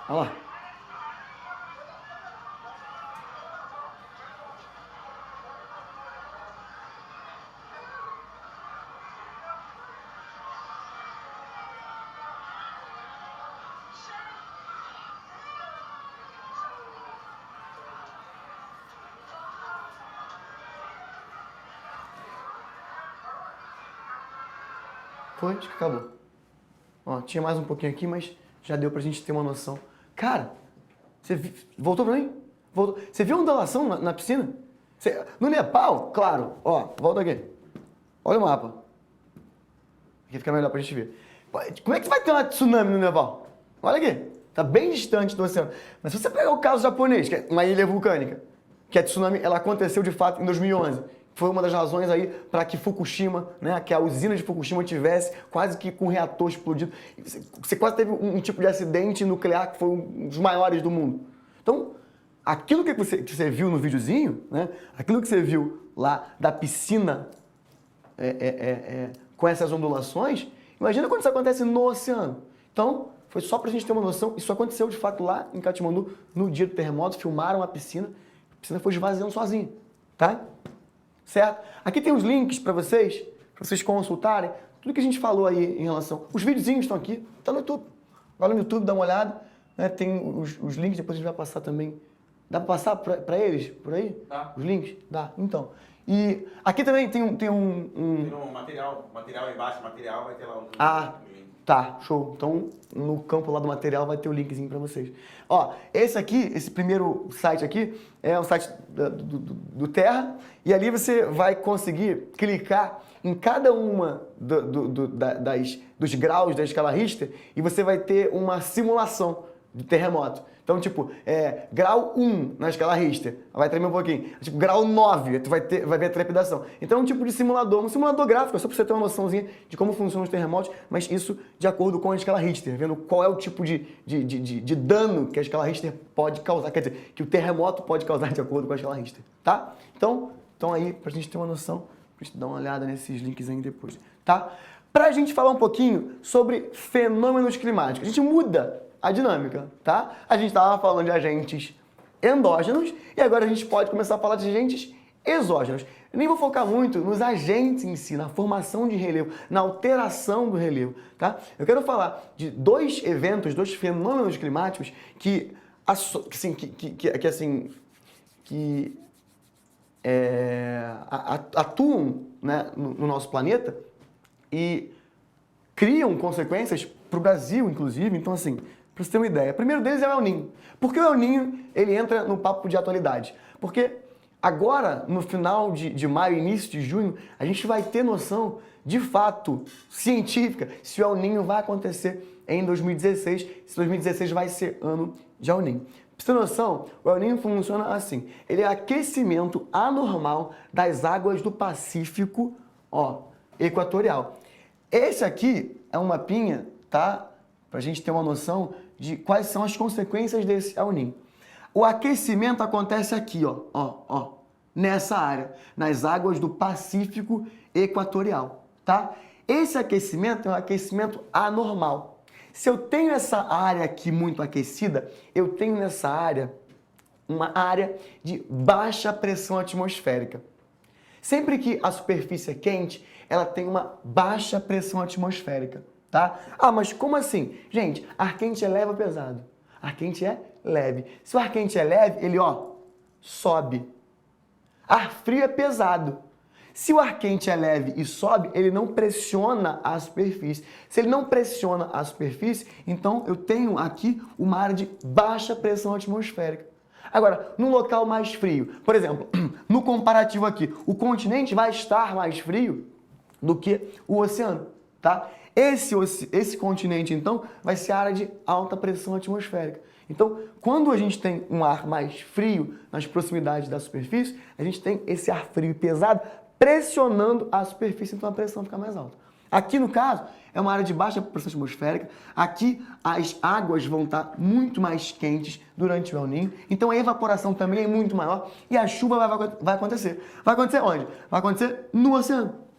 Olha lá. Foi, acho que acabou. Ó, tinha mais um pouquinho aqui, mas já deu pra gente ter uma noção. Cara, você voltou pra mim? Voltou. Você viu a ondulação na piscina? No Nepal, claro, ó, volta aqui. Olha o mapa. Aqui fica melhor pra gente ver. Como é que vai ter uma tsunami no Nepal? Olha aqui, tá bem distante do oceano. Mas se você pegar o caso japonês, que é uma ilha vulcânica, que a tsunami ela aconteceu de fato em 2011. Foi uma das razões aí para que Fukushima, né, que a usina de Fukushima tivesse quase que com um reator explodido. Você quase teve um tipo de acidente nuclear que foi um dos maiores do mundo. Então, aquilo que você viu no videozinho, né, aquilo que você viu lá da piscina com essas ondulações, imagina quando isso acontece no oceano. Então, foi só para a gente ter uma noção, isso aconteceu de fato lá em Katmandu, no dia do terremoto, filmaram a piscina foi esvaziando sozinha, tá? Certo? Aqui tem os links para vocês consultarem tudo que a gente falou aí em relação... Os videozinhos estão aqui, tá no YouTube. Vai no YouTube, dá uma olhada, né? Tem os links, depois a gente vai passar também. Dá para passar para eles, por aí? Dá. Os links? Dá, então. E aqui também tem um... Tem um material aí embaixo, material, vai ter lá um... Ah, tá, show. Então, no campo lá do material vai ter o linkzinho para vocês. Ó, esse primeiro site aqui é o site do Terra, e ali você vai conseguir clicar em cada uma dos graus da escala Richter e você vai ter uma simulação de terremoto. Então, tipo, grau 1 na escala Richter, vai tremer um pouquinho. Tipo, grau 9, tu vai ver a trepidação. Então, é um tipo de simulador, um simulador gráfico, só pra você ter uma noçãozinha de como funcionam os terremotos, mas isso de acordo com a escala Richter, vendo qual é o tipo de dano que a escala Richter pode causar, quer dizer, que o terremoto pode causar de acordo com a escala Richter, tá? Então aí, pra gente ter uma noção, pra gente dar uma olhada nesses links aí depois, tá? Pra gente falar um pouquinho sobre fenômenos climáticos, a gente muda a dinâmica, tá? A gente estava falando de agentes endógenos e agora a gente pode começar a falar de agentes exógenos. Eu nem vou focar muito nos agentes em si, na formação de relevo, na alteração do relevo, tá? Eu quero falar de dois fenômenos climáticos que atuam, né, no nosso planeta e criam consequências para o Brasil, inclusive. Então, assim, para você ter uma ideia, o primeiro deles é o El Niño. Por que o El Niño ele entra no papo de atualidade? Porque agora, no final de maio, início de junho, a gente vai ter noção, de fato, científica, se o El Niño vai acontecer em 2016, se 2016 vai ser ano de El Niño. Pra você ter noção, o El Niño funciona assim, ele é aquecimento anormal das águas do Pacífico, equatorial. Esse aqui é um mapinha, tá? Pra gente ter uma noção de quais são as consequências desse El Niño. O aquecimento acontece aqui, nessa área, nas águas do Pacífico equatorial, tá? Esse aquecimento é um aquecimento anormal. Se eu tenho essa área aqui muito aquecida, eu tenho nessa área uma área de baixa pressão atmosférica. Sempre que a superfície é quente, ela tem uma baixa pressão atmosférica, tá? Ah, mas como assim? Gente, ar quente é leve ou pesado? Ar quente é leve. Se o ar quente é leve, ele, sobe. Ar frio é pesado. Se o ar quente é leve e sobe, ele não pressiona a superfície. Se ele não pressiona a superfície, então eu tenho aqui uma área de baixa pressão atmosférica. Agora, num local mais frio, por exemplo, no comparativo aqui, o continente vai estar mais frio do que o oceano, tá? Esse continente, então, vai ser a área de alta pressão atmosférica. Então, quando a gente tem um ar mais frio nas proximidades da superfície, a gente tem esse ar frio e pesado pressionando a superfície, então a pressão fica mais alta. Aqui, no caso, é uma área de baixa pressão atmosférica. Aqui, as águas vão estar muito mais quentes durante o El Niño. Então, a evaporação também é muito maior e a chuva vai acontecer. Vai acontecer onde? Vai acontecer no oceano.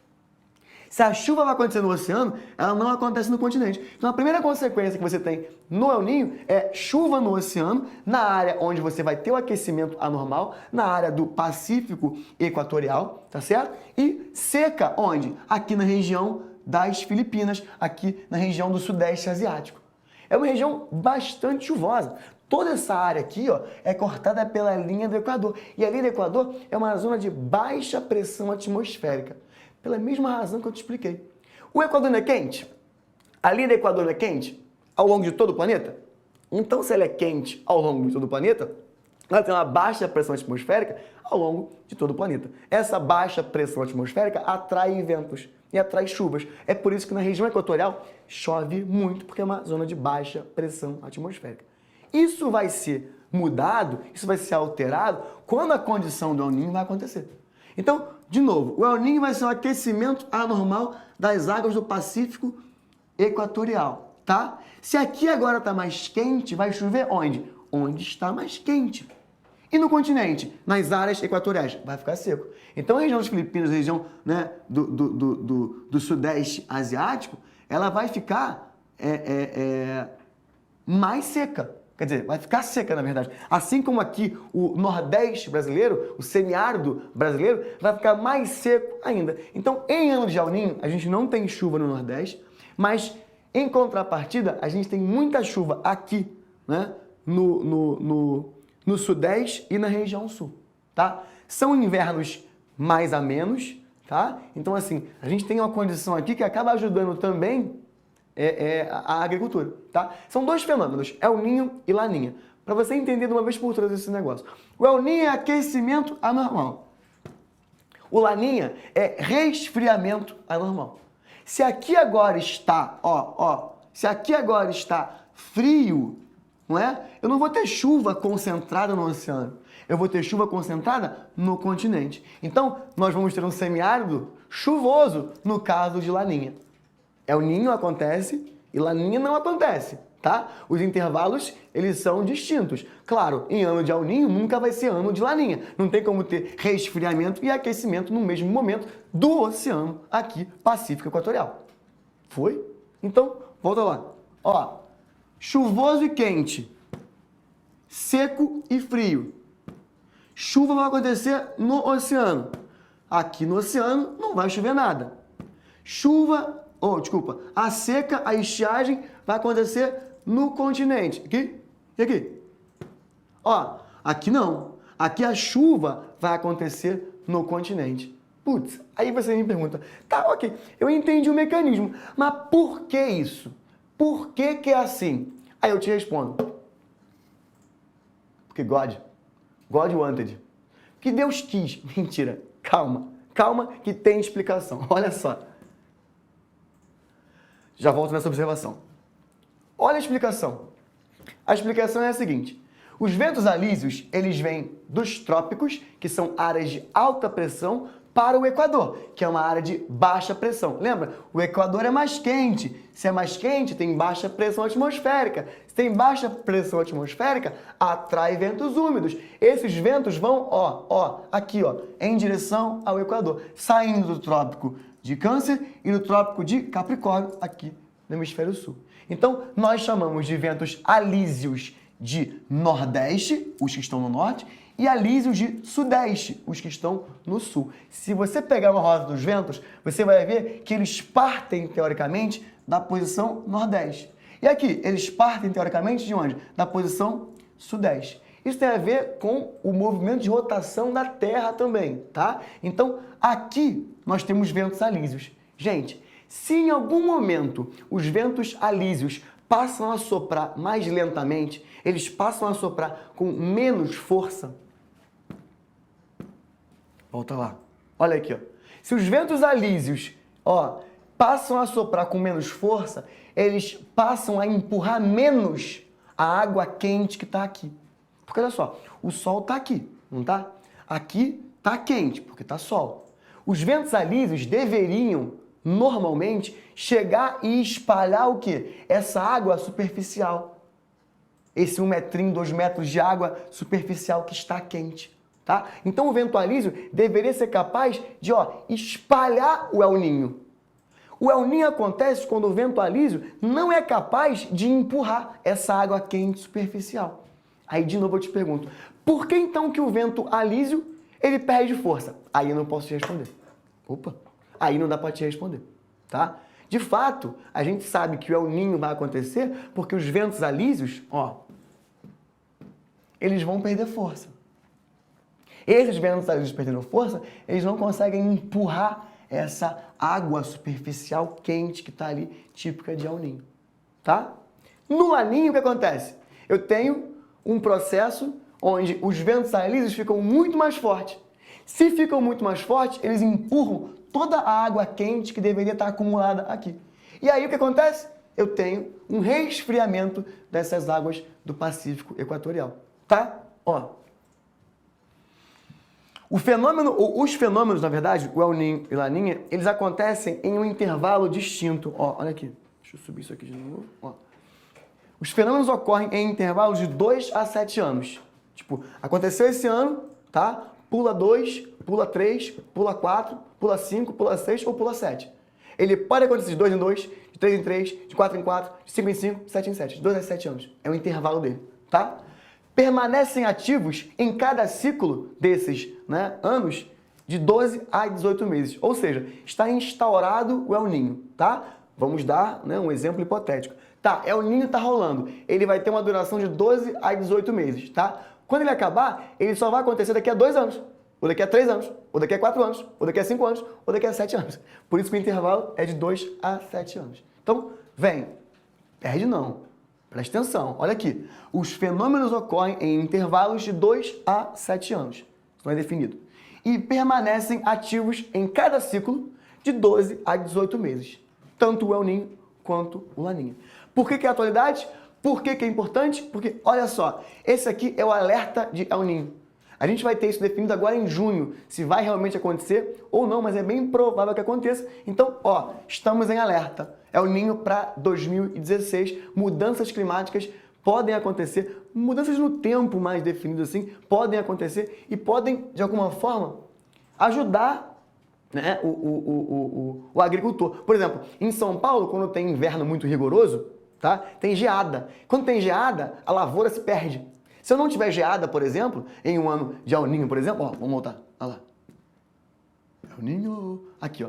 Se a chuva vai acontecer no oceano, ela não acontece no continente. Então, a primeira consequência que você tem no El Niño é chuva no oceano, na área onde você vai ter o aquecimento anormal, na área do Pacífico Equatorial, tá certo? E seca onde? Aqui na região das Filipinas, aqui na região do Sudeste Asiático. É uma região bastante chuvosa. Toda essa área aqui, é cortada pela linha do Equador. E a linha do Equador é uma zona de baixa pressão atmosférica. Pela mesma razão que eu te expliquei. O Equador não é quente? A linha do Equador não é quente ao longo de todo o planeta? Então, se ela é quente ao longo de todo o planeta, ela tem uma baixa pressão atmosférica ao longo de todo o planeta. Essa baixa pressão atmosférica atrai ventos e atrai chuvas. É por isso que na região equatorial chove muito, porque é uma zona de baixa pressão atmosférica. Isso vai ser mudado, isso vai ser alterado quando a condição do El Niño vai acontecer. Então, de novo, o El Niño vai ser um aquecimento anormal das águas do Pacífico Equatorial, tá? Se aqui agora está mais quente, vai chover onde? Onde está mais quente. E no continente, nas áreas equatoriais, vai ficar seco. Então, a região das Filipinas, a região, né, do Sudeste Asiático, ela vai ficar mais seca. Quer dizer, vai ficar seca, na verdade. Assim como aqui o Nordeste brasileiro, o semiárido brasileiro, vai ficar mais seco ainda. Então, em ano de El Niño, a gente não tem chuva no Nordeste, mas, em contrapartida, a gente tem muita chuva aqui, né, no Sudeste e na região Sul, tá? São invernos mais amenos, tá? Então, assim, a gente tem uma condição aqui que acaba ajudando também a agricultura, tá? São dois fenômenos, El Niño e Laninha, para você entender de uma vez por todas esse negócio. O El Niño é aquecimento anormal. O Laninha é resfriamento anormal. Se aqui agora está, se aqui agora está frio, não é? Eu não vou ter chuva concentrada no oceano. Eu vou ter chuva concentrada no continente. Então, nós vamos ter um semiárido chuvoso no caso de Laninha. El Niño acontece e Laninha não acontece, tá? Os intervalos, eles são distintos. Claro, em ano de El Niño nunca vai ser ano de Laninha. Não tem como ter resfriamento e aquecimento no mesmo momento do oceano aqui, Pacífico Equatorial. Foi? Então, volta lá. Chuvoso e quente, seco e frio. Chuva vai acontecer no oceano. Aqui no oceano não vai chover nada. A seca, a estiagem vai acontecer no continente. Aqui e aqui. Aqui não. Aqui a chuva vai acontecer no continente. Putz, aí você me pergunta, tá, ok, eu entendi o mecanismo, mas por que isso? Por que é assim? Aí eu te respondo. Porque God wanted. Que Deus quis. Mentira. Calma que tem explicação. Olha só. Já volto nessa observação. Olha a explicação. A explicação é a seguinte. Os ventos alísios, eles vêm dos trópicos, que são áreas de alta pressão, para o Equador, que é uma área de baixa pressão. Lembra? O Equador é mais quente. Se é mais quente, tem baixa pressão atmosférica. Se tem baixa pressão atmosférica, atrai ventos úmidos. Esses ventos vão, aqui, em direção ao Equador, saindo do trópico de Câncer e do trópico de Capricórnio, aqui no hemisfério sul. Então, nós chamamos de ventos alísios de nordeste, os que estão no norte, e alísios de sudeste, os que estão no sul. Se você pegar uma roda dos ventos, você vai ver que eles partem, teoricamente, da posição nordeste. E aqui, eles partem, teoricamente, de onde? Da posição sudeste. Isso tem a ver com o movimento de rotação da Terra também, tá? Então, aqui nós temos ventos alísios. Gente, se em algum momento os ventos alísios passam a soprar mais lentamente, eles passam a soprar com menos força. Volta lá. Olha aqui, ó. Se os ventos alísios, ó, passam a soprar com menos força, eles passam a empurrar menos a água quente que está aqui. Porque olha só, o sol está aqui, não está? Aqui está quente, porque está sol. Os ventos alísios deveriam, normalmente, chegar e espalhar o quê? Essa água superficial. Esse 1 metrinho, 2 metros de água superficial que está quente. Tá? Então o vento alísio deveria ser capaz de espalhar o El Niño. O El Niño acontece quando o vento alísio não é capaz de empurrar essa água quente superficial. Aí de novo eu te pergunto, por que então que o vento alísio ele perde força? Aí eu não posso te responder. Opa, aí não dá para te responder, tá? De fato, a gente sabe que o El Niño vai acontecer porque os ventos alísios, eles vão perder força. Esses ventos alísios perdendo força, eles não conseguem empurrar essa água superficial quente que está ali, típica de El Niño, tá? No Laninho, o que acontece? Eu tenho um processo onde os ventos alísios ficam muito mais fortes. Se ficam muito mais fortes, eles empurram toda a água quente que deveria estar acumulada aqui. E aí o que acontece? Eu tenho um resfriamento dessas águas do Pacífico Equatorial, tá? Os fenômenos, na verdade, o El Niño e Laninha, eles acontecem em um intervalo distinto. Olha aqui. Deixa eu subir isso aqui de novo. Os fenômenos ocorrem em intervalos de 2 a 7 anos. Tipo, aconteceu esse ano, tá? Pula 2, pula 3, pula 4, pula 5, pula 6 ou pula 7. Ele pode acontecer de 2 em 2, de 3 em 3, de 4 em 4, de 5 em 5, de 7 em 7. De 2 a 7 anos. É o intervalo dele, tá? Permanecem ativos em cada ciclo desses anos de 12 a 18 meses. Ou seja, está instaurado o El Niño, tá? Vamos dar um exemplo hipotético. Tá, El Niño está rolando. Ele vai ter uma duração de 12 a 18 meses, tá? Quando ele acabar, ele só vai acontecer daqui a 2 anos, ou daqui a 3 anos, ou daqui a 4 anos, ou daqui a 5 anos, ou daqui a 7 anos. Por isso que o intervalo é de 2 a 7 anos. Então, perde não. Presta atenção, olha aqui. Os fenômenos ocorrem em intervalos de 2 a 7 anos. Isso não é definido. E permanecem ativos em cada ciclo de 12 a 18 meses. Tanto o El Niño quanto o Laninha. Por que é atualidade? Por que é importante? Porque, olha só, esse aqui é o alerta de El Niño. A gente vai ter isso definido agora em junho, se vai realmente acontecer ou não, mas é bem provável que aconteça. Então, estamos em alerta. El Niño para 2016, mudanças climáticas podem acontecer, mudanças no tempo mais definidas assim, podem acontecer e podem, de alguma forma, ajudar o agricultor. Por exemplo, em São Paulo, quando tem inverno muito rigoroso, tá? Tem geada. Quando tem geada, a lavoura se perde. Se eu não tiver geada, por exemplo, em um ano de El Niño, por exemplo, vamos voltar, olha lá. El Niño, aqui,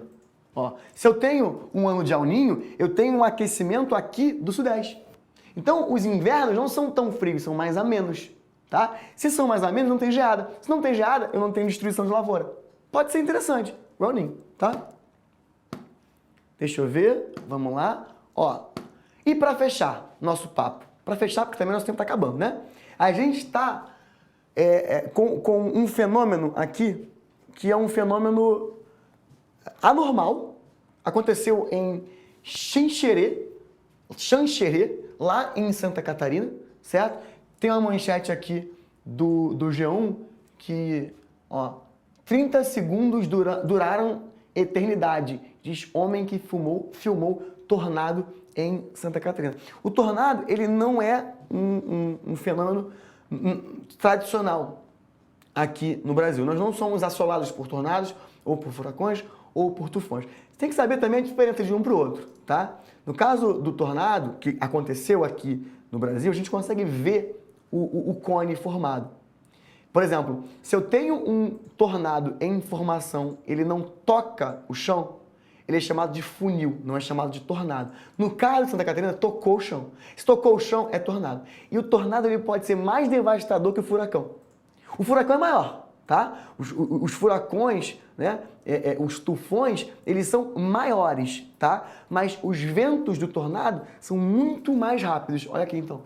se eu tenho um ano de El Niño, eu tenho um aquecimento aqui do sudeste. Então, os invernos não são tão frios, são mais amenos, tá? Se são mais amenos, não tem geada. Se não tem geada, eu não tenho destruição de lavoura. Pode ser interessante, o El Niño, tá? Deixa eu ver, vamos lá. E para fechar nosso papo, para fechar, porque também nosso tempo está acabando, né? A gente está com um fenômeno aqui, que é um fenômeno anormal. Aconteceu em Xanxerê, lá em Santa Catarina, certo? Tem uma manchete aqui do G1 que, 30 segundos duraram eternidade, diz homem que filmou tornado em Santa Catarina. O tornado, ele não é um fenômeno tradicional aqui no Brasil. Nós não somos assolados por tornados, ou por furacões, ou por tufões. Você tem que saber também a diferença de um para o outro, tá? No caso do tornado, que aconteceu aqui no Brasil, a gente consegue ver o cone formado. Por exemplo, se eu tenho um tornado em formação, ele não toca o chão, ele é chamado de funil, não é chamado de tornado. No caso de Santa Catarina, tocou o chão. Se tocou o chão, é tornado. E o tornado ele pode ser mais devastador que o furacão. O furacão é maior, tá? Os furacões, né? Os tufões, eles são maiores, tá? Mas os ventos do tornado são muito mais rápidos. Olha aqui então.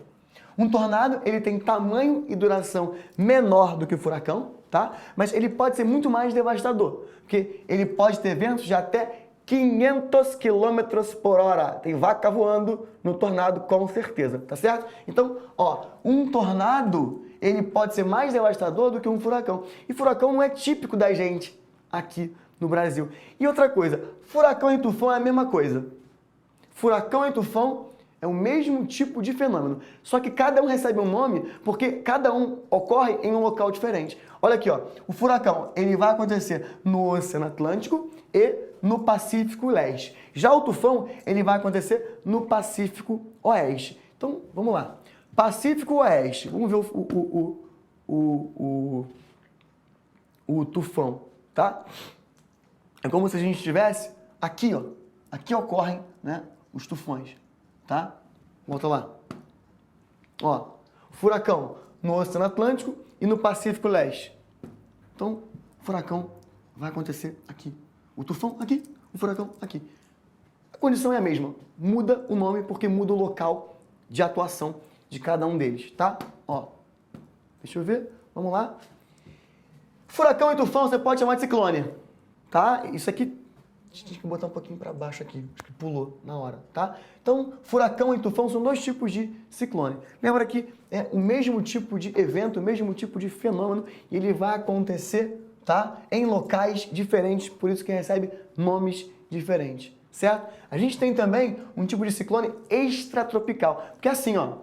Um tornado, ele tem tamanho e duração menor do que o furacão, tá? Mas ele pode ser muito mais devastador, porque ele pode ter ventos de até 500 km por hora. Tem vaca voando no tornado, com certeza, tá certo? Então, ó, um tornado, ele pode ser mais devastador do que um furacão. E furacão não é típico da gente aqui no Brasil. E outra coisa, furacão e tufão é a mesma coisa. Furacão e tufão é o mesmo tipo de fenômeno, só que cada um recebe um nome porque cada um ocorre em um local diferente. Olha aqui, ó, o furacão ele vai acontecer no Oceano Atlântico e no Pacífico Leste. Já o tufão ele vai acontecer no Pacífico Oeste. Então, vamos lá. Pacífico Oeste, vamos ver o tufão, tá? É como se a gente estivesse aqui, ó. Aqui ocorrem, né, os tufões. Tá? Volta lá. Ó, furacão no Oceano Atlântico e no Pacífico Leste. Então, o furacão vai acontecer aqui. O tufão aqui, o furacão aqui. A condição é a mesma. Muda o nome porque muda o local de atuação de cada um deles, tá? Ó, deixa eu ver. Vamos lá. Furacão e tufão você pode chamar de ciclone, tá? Isso aqui tinha que botar um pouquinho para baixo aqui, acho que pulou na hora, tá? Então, furacão e tufão são dois tipos de ciclone. Lembra que é o mesmo tipo de evento, o mesmo tipo de fenômeno, e ele vai acontecer, tá? Em locais diferentes, por isso que recebe nomes diferentes, certo? A gente tem também um tipo de ciclone extratropical, porque assim, ó,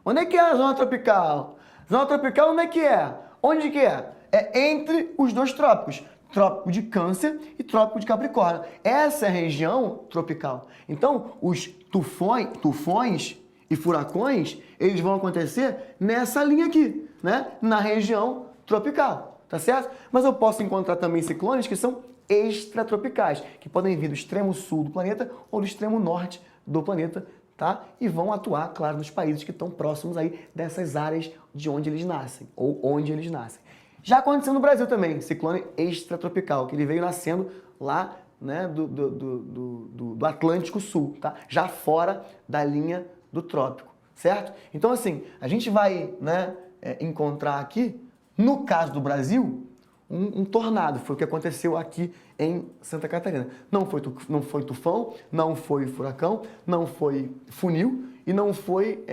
onde é que é a zona tropical? Zona tropical onde é que é? Onde que é? É entre os dois trópicos. Trópico de Câncer e Trópico de Capricórnio. Essa é a região tropical. Então, os tufões e furacões, eles vão acontecer nessa linha aqui, né? Na região tropical, tá certo? Mas eu posso encontrar também ciclones que são extratropicais, que podem vir do extremo sul do planeta ou do extremo norte do planeta, tá? E vão atuar, claro, nos países que estão próximos aí dessas áreas de onde eles nascem, ou onde eles nascem. Já aconteceu no Brasil também, ciclone extratropical, que ele veio nascendo lá, né, do Atlântico Sul, tá? Já fora da linha do trópico, certo? Então, assim, a gente vai, né, encontrar aqui, no caso do Brasil, um tornado. Foi o que aconteceu aqui em Santa Catarina. Não foi tufão, não foi furacão, não foi funil e não foi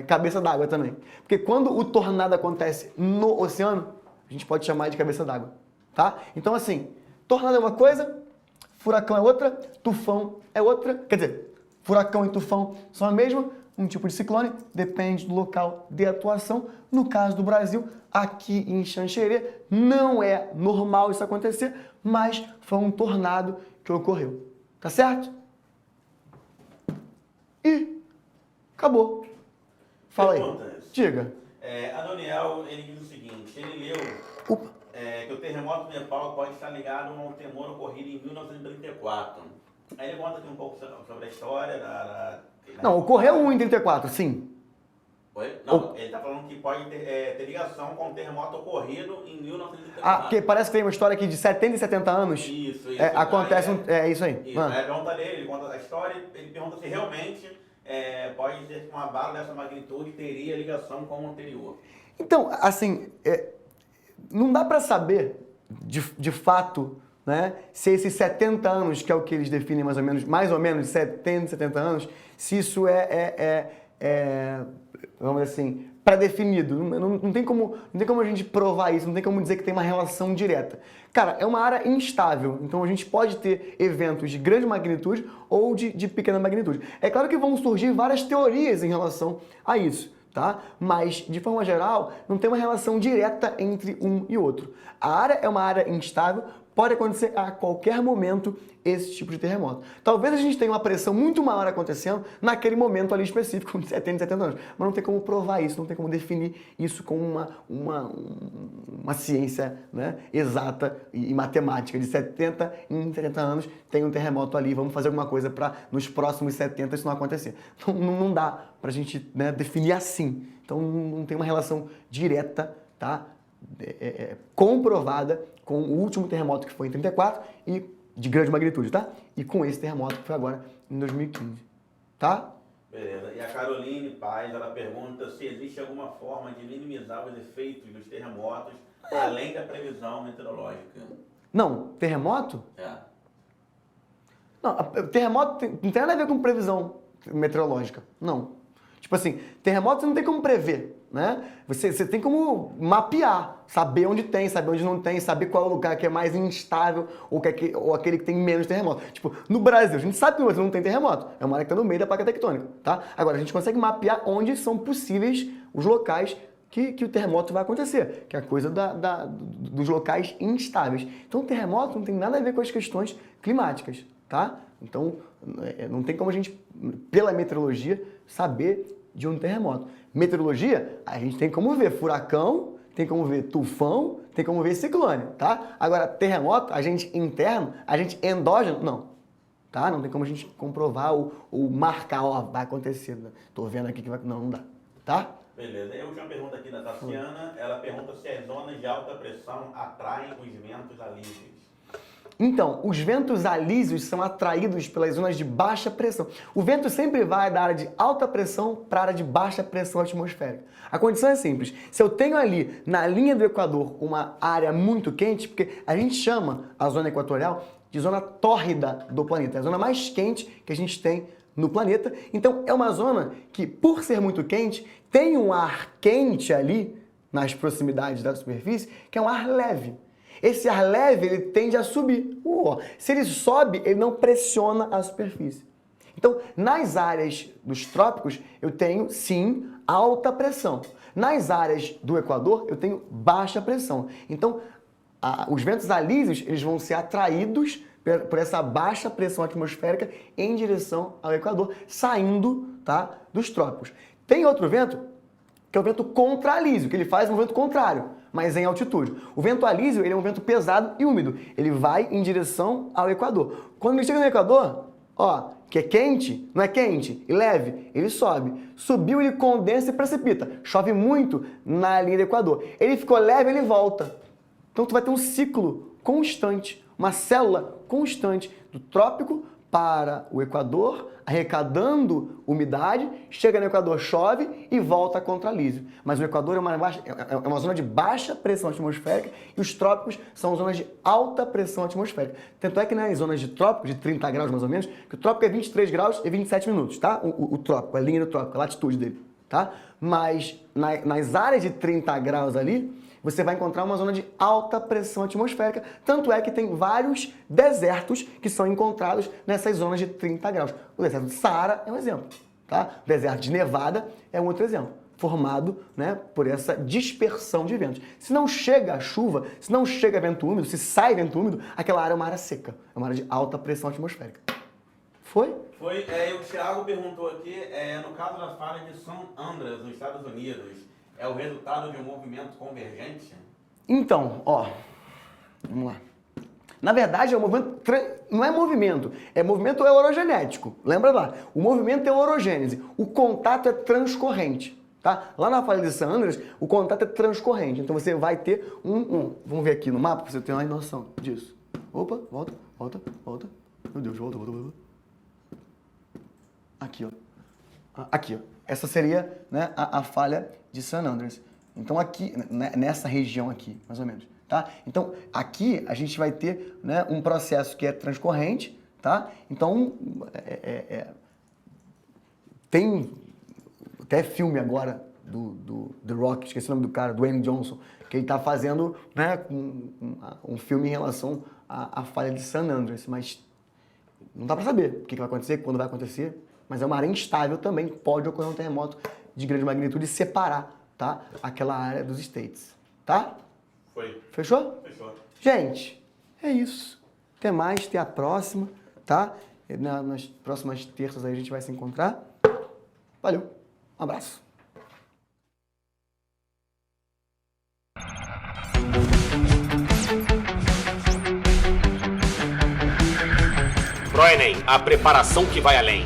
cabeça d'água também. Porque quando o tornado acontece no oceano, a gente pode chamar de cabeça d'água, tá? Então, assim, tornado é uma coisa, furacão é outra, tufão é outra. Quer dizer, furacão e tufão são a mesma, um tipo de ciclone, depende do local de atuação. No caso do Brasil, aqui em Xanxerê, não é normal isso acontecer, mas foi um tornado que ocorreu, tá certo? E acabou. Fala aí. Diga. A Daniel, ele diz o seguinte, ele leu que o terremoto do Nepal pode estar ligado a um temor ocorrido em 1934. Aí ele conta aqui um pouco sobre a história Não, ocorreu um em 34, sim. Oi? Não, ele está falando que pode ter ligação com o terremoto ocorrido em 1934. Ah, porque parece que tem uma história aqui de 70 e 70 anos. Isso. Acontece isso aí. Isso, aí a pergunta dele, ele conta a história, ele pergunta se realmente pode ser que uma bala dessa magnitude teria ligação com o anterior. Então, assim, não dá para saber de fato, né, se esses 70 anos, que é o que eles definem mais ou menos 70, 70 anos, se isso vamos dizer assim, pré-definido. Não tem como a gente provar isso, não tem como dizer que tem uma relação direta. Cara, é uma área instável, então a gente pode ter eventos de grande magnitude ou de pequena magnitude. É claro que vão surgir várias teorias em relação a isso, tá? Mas, de forma geral, não tem uma relação direta entre um e outro. A área é uma área instável, pode acontecer a qualquer momento esse tipo de terremoto. Talvez a gente tenha uma pressão muito maior acontecendo naquele momento ali específico, de 70 anos, mas não tem como provar isso, não tem como definir isso com uma ciência, né, exata e matemática. De 70 em 70 anos tem um terremoto ali, vamos fazer alguma coisa para nos próximos 70 isso não acontecer. Não dá pra gente, né, definir assim. Então não tem uma relação direta, tá? Comprovada com o último terremoto que foi em 34 e de grande magnitude, tá? E com esse terremoto que foi agora em 2015, tá? Beleza. E a Caroline Paz, ela pergunta se existe alguma forma de minimizar os efeitos dos terremotos além da previsão meteorológica. Não, terremoto? É. Não, terremoto não tem nada a ver com previsão meteorológica, não. Tipo assim, terremoto você não tem como prever, né? Você tem como mapear, saber onde tem, saber onde não tem, saber qual é o lugar que é mais instável ou aquele que tem menos terremoto. Tipo, no Brasil, a gente sabe que o Brasil não tem terremoto, é uma área que está no meio da placa tectônica, tá? Agora, a gente consegue mapear onde são possíveis os locais que o terremoto vai acontecer, que é a coisa dos locais instáveis. Então, o terremoto não tem nada a ver com as questões climáticas, tá? Então, não tem como a gente, pela meteorologia, saber de um terremoto. Meteorologia, a gente tem como ver furacão, tem como ver tufão, tem como ver ciclone, tá? Agora, terremoto, agente interno, agente endógeno, não. Tá? Não tem como a gente comprovar ou marcar, ó, vai acontecer. Né? Tô vendo aqui que vai... Não dá. Tá? Beleza. E a última pergunta aqui da Tassiana, ela pergunta se as zonas de alta pressão atraem os ventos alísios. Então, os ventos alísios são atraídos pelas zonas de baixa pressão. O vento sempre vai da área de alta pressão para a área de baixa pressão atmosférica. A condição é simples. Se eu tenho ali, na linha do Equador, uma área muito quente, porque a gente chama a zona equatorial de zona tórrida do planeta. É a zona mais quente que a gente tem no planeta. Então, é uma zona que, por ser muito quente, tem um ar quente ali, nas proximidades da superfície, que é um ar leve. Esse ar leve, ele tende a subir. Se ele sobe, ele não pressiona a superfície. Então, nas áreas dos trópicos, eu tenho, sim, alta pressão. Nas áreas do Equador, eu tenho baixa pressão. Então, os ventos alísios, eles vão ser atraídos por essa baixa pressão atmosférica em direção ao Equador, saindo, tá, dos trópicos. Tem outro vento, que é o vento contralísio, que ele faz um vento contrário, mas em altitude. O vento alísio, ele é um vento pesado e úmido. Ele vai em direção ao Equador. Quando ele chega no Equador, ó, que é quente, não é quente, e leve, ele sobe. Subiu, ele condensa e precipita. Chove muito na linha do Equador. Ele ficou leve, ele volta. Então tu vai ter um ciclo constante, uma célula constante do trópico para o Equador, arrecadando umidade, chega no Equador, chove e volta a contralísio. Mas o Equador é uma zona de baixa pressão atmosférica e os trópicos são zonas de alta pressão atmosférica. Tanto é que nas zonas de trópico, de 30 graus mais ou menos, que o trópico é 23 graus e 27 minutos, tá? O trópico, a linha do trópico, a latitude dele, tá? Mas nas áreas de 30 graus ali, você vai encontrar uma zona de alta pressão atmosférica, tanto é que tem vários desertos que são encontrados nessas zonas de 30 graus. O deserto de Saara é um exemplo, tá? O deserto de Nevada é um outro exemplo, formado, né, por essa dispersão de ventos. Se não chega a chuva, se não chega vento úmido, se sai vento úmido, aquela área é uma área seca, é uma área de alta pressão atmosférica. Foi? Foi, o Thiago perguntou aqui, no caso da falha de San Andreas, nos Estados Unidos, é o resultado de um movimento convergente? Então, ó, vamos lá. Na verdade, é um movimento, não é movimento orogenético. Lembra lá? O movimento é orogênese. O contato é transcorrente, tá? Lá na falha de San Andreas, o contato é transcorrente. Então você vai ter vamos ver aqui no mapa para você ter uma noção disso. Opa, volta. Meu Deus, volta. Aqui, ó. Aqui, ó. Essa seria, né, a falha de San Andreas. Então aqui, nessa região aqui, mais ou menos, tá? Então aqui a gente vai ter, né, um processo que é transcorrente, tá? Então tem até filme agora do The Rock, esqueci o nome do cara, Dwayne Johnson, que ele tá fazendo, né, um filme em relação à falha de San Andreas, mas não dá para saber o que vai acontecer, quando vai acontecer. Mas é uma área instável também, pode ocorrer um terremoto de grande magnitude e separar, tá, aquela área dos States, tá? Foi. Fechou? Fechou. Gente, É isso. Até mais, até a próxima, tá? Nas próximas terças aí a gente vai se encontrar. Valeu, um abraço. ProEnem, a preparação que vai além.